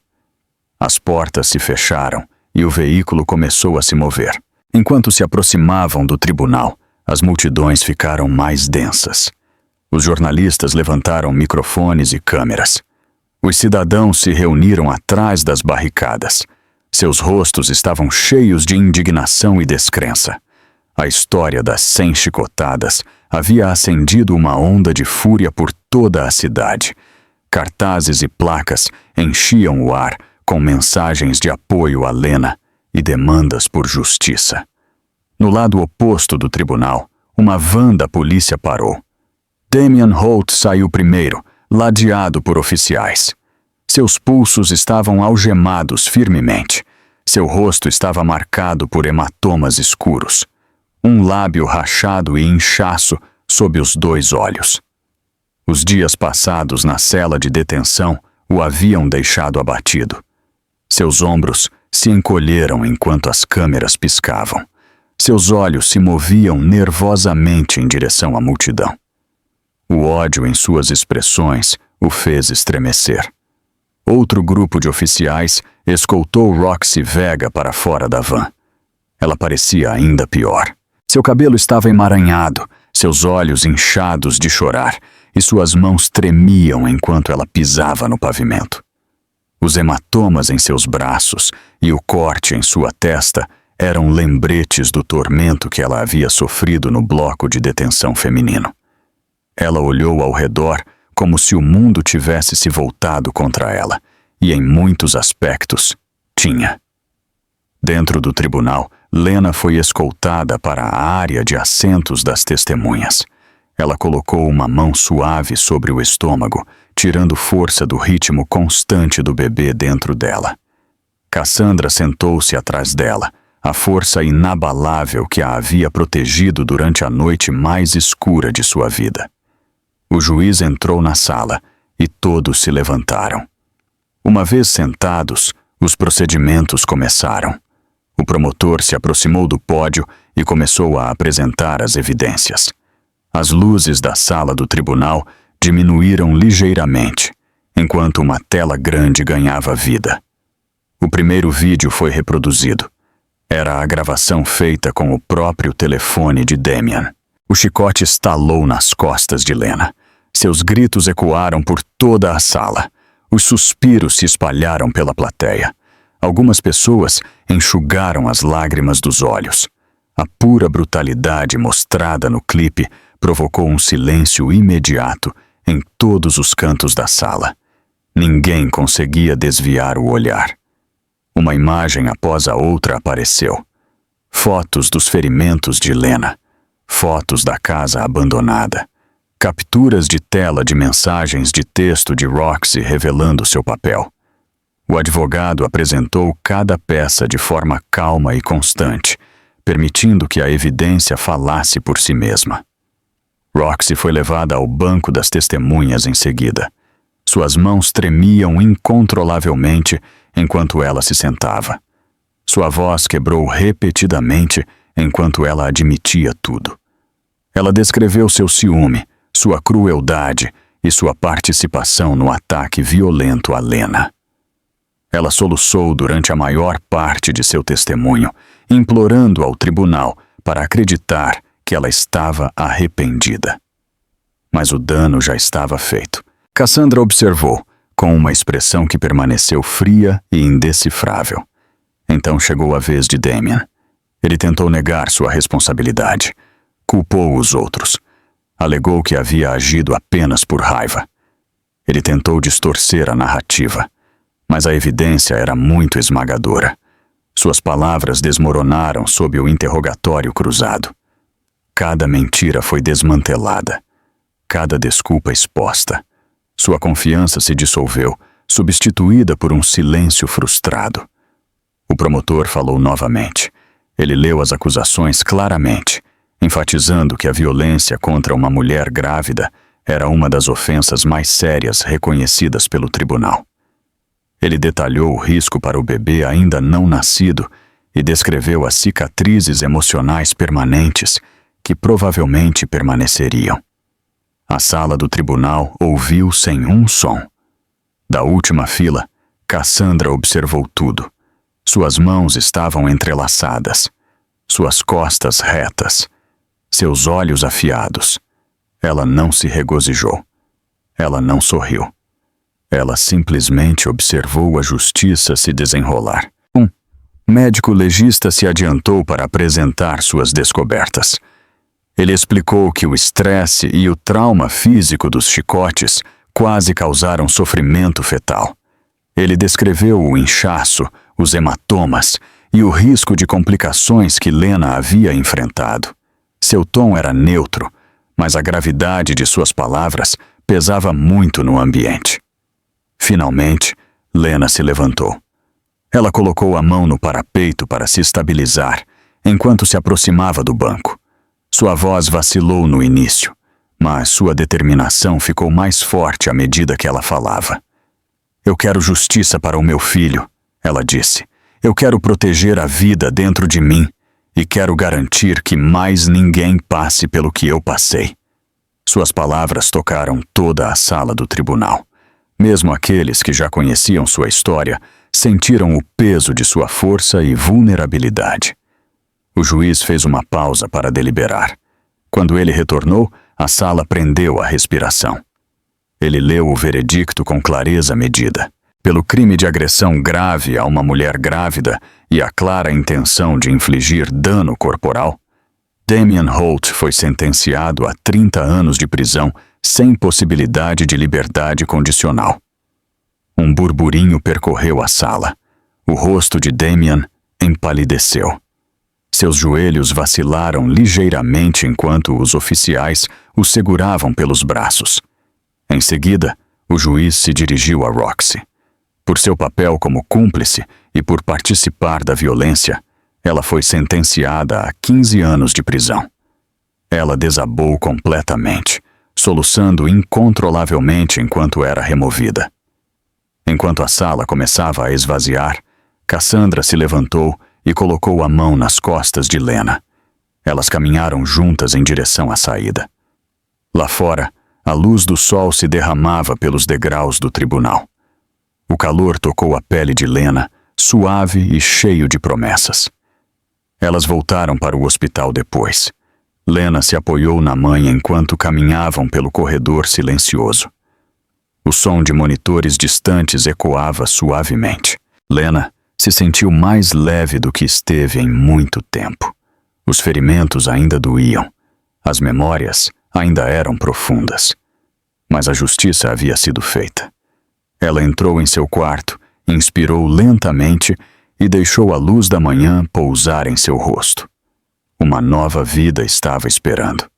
As portas se fecharam e o veículo começou a se mover. Enquanto se aproximavam do tribunal, as multidões ficaram mais densas. Os jornalistas levantaram microfones e câmeras. Os cidadãos se reuniram atrás das barricadas. Seus rostos estavam cheios de indignação e descrença. A história das 100 chicotadas havia acendido uma onda de fúria por toda a cidade. Cartazes e placas enchiam o ar com mensagens de apoio a Lena e demandas por justiça. No lado oposto do tribunal, uma van da polícia parou. Damien Holt saiu primeiro, ladeado por oficiais. Seus pulsos estavam algemados firmemente. Seu rosto estava marcado por hematomas escuros. Um lábio rachado e inchaço sob os 2 olhos. Os dias passados na cela de detenção o haviam deixado abatido. Seus ombros se encolheram enquanto as câmeras piscavam. Seus olhos se moviam nervosamente em direção à multidão. O ódio em suas expressões o fez estremecer. Outro grupo de oficiais escoltou Roxy Vega para fora da van. Ela parecia ainda pior. Seu cabelo estava emaranhado, seus olhos inchados de chorar, e suas mãos tremiam enquanto ela pisava no pavimento. Os hematomas em seus braços e o corte em sua testa eram lembretes do tormento que ela havia sofrido no bloco de detenção feminino. Ela olhou ao redor como se o mundo tivesse se voltado contra ela, e em muitos aspectos, tinha. Dentro do tribunal, Lena foi escoltada para a área de assentos das testemunhas. Ela colocou uma mão suave sobre o estômago, tirando força do ritmo constante do bebê dentro dela. Cassandra sentou-se atrás dela, a força inabalável que a havia protegido durante a noite mais escura de sua vida. O juiz entrou na sala e todos se levantaram. Uma vez sentados, os procedimentos começaram. O promotor se aproximou do pódio e começou a apresentar as evidências. As luzes da sala do tribunal diminuíram ligeiramente, enquanto uma tela grande ganhava vida. O primeiro vídeo foi reproduzido. Era a gravação feita com o próprio telefone de Damien. O chicote estalou nas costas de Lena. Seus gritos ecoaram por toda a sala. Os suspiros se espalharam pela plateia. Algumas pessoas enxugaram as lágrimas dos olhos. A pura brutalidade mostrada no clipe provocou um silêncio imediato em todos os cantos da sala. Ninguém conseguia desviar o olhar. Uma imagem após a outra apareceu. Fotos dos ferimentos de Lena. Fotos da casa abandonada. Capturas de tela de mensagens de texto de Roxy revelando seu papel. O advogado apresentou cada peça de forma calma e constante, permitindo que a evidência falasse por si mesma. Roxy foi levada ao banco das testemunhas em seguida. Suas mãos tremiam incontrolavelmente enquanto ela se sentava. Sua voz quebrou repetidamente enquanto ela admitia tudo. Ela descreveu seu ciúme, sua crueldade e sua participação no ataque violento a Lena. Ela soluçou durante a maior parte de seu testemunho, implorando ao tribunal para acreditar que ela estava arrependida. Mas o dano já estava feito. Cassandra observou, com uma expressão que permaneceu fria e indecifrável. Então chegou a vez de Damien. Ele tentou negar sua responsabilidade. Culpou os outros. Alegou que havia agido apenas por raiva. Ele tentou distorcer a narrativa, mas a evidência era muito esmagadora. Suas palavras desmoronaram sob o interrogatório cruzado. Cada mentira foi desmantelada. Cada desculpa exposta. Sua confiança se dissolveu, substituída por um silêncio frustrado. O promotor falou novamente. Ele leu as acusações claramente, enfatizando que a violência contra uma mulher grávida era uma das ofensas mais sérias reconhecidas pelo tribunal. Ele detalhou o risco para o bebê ainda não nascido e descreveu as cicatrizes emocionais permanentes que provavelmente permaneceriam. A sala do tribunal ouviu sem um som. Da última fila, Cassandra observou tudo. Suas mãos estavam entrelaçadas, suas costas retas, seus olhos afiados. Ela não se regozijou. Ela não sorriu. Ela simplesmente observou a justiça se desenrolar. Um médico legista se adiantou para apresentar suas descobertas. Ele explicou que o estresse e o trauma físico dos chicotes quase causaram sofrimento fetal. Ele descreveu o inchaço, os hematomas e o risco de complicações que Lena havia enfrentado. Seu tom era neutro, mas a gravidade de suas palavras pesava muito no ambiente. Finalmente, Lena se levantou. Ela colocou a mão no parapeito para se estabilizar, enquanto se aproximava do banco. Sua voz vacilou no início, mas sua determinação ficou mais forte à medida que ela falava. "Eu quero justiça para o meu filho", ela disse. "Eu quero proteger a vida dentro de mim e quero garantir que mais ninguém passe pelo que eu passei." Suas palavras tocaram toda a sala do tribunal. Mesmo aqueles que já conheciam sua história sentiram o peso de sua força e vulnerabilidade. O juiz fez uma pausa para deliberar. Quando ele retornou, a sala prendeu a respiração. Ele leu o veredicto com clareza medida. Pelo crime de agressão grave a uma mulher grávida e a clara intenção de infligir dano corporal, Damien Holt foi sentenciado a 30 anos de prisão sem possibilidade de liberdade condicional. Um burburinho percorreu a sala. O rosto de Damien empalideceu. Seus joelhos vacilaram ligeiramente enquanto os oficiais o seguravam pelos braços. Em seguida, o juiz se dirigiu a Roxy. Por seu papel como cúmplice e por participar da violência, ela foi sentenciada a 15 anos de prisão. Ela desabou completamente, soluçando incontrolavelmente enquanto era removida. Enquanto a sala começava a esvaziar, Cassandra se levantou e colocou a mão nas costas de Lena. Elas caminharam juntas em direção à saída. Lá fora, A luz do sol se derramava pelos degraus do tribunal. O calor tocou a pele de Lena, suave e cheio de promessas. Elas voltaram para o hospital depois. Lena se apoiou na mãe enquanto caminhavam pelo corredor silencioso. O som de monitores distantes ecoava suavemente. Lena se sentiu mais leve do que esteve em muito tempo. Os ferimentos ainda doíam. As memórias ainda eram profundas. Mas a justiça havia sido feita. Ela entrou em seu quarto, inspirou lentamente e deixou a luz da manhã pousar em seu rosto. Uma nova vida estava esperando.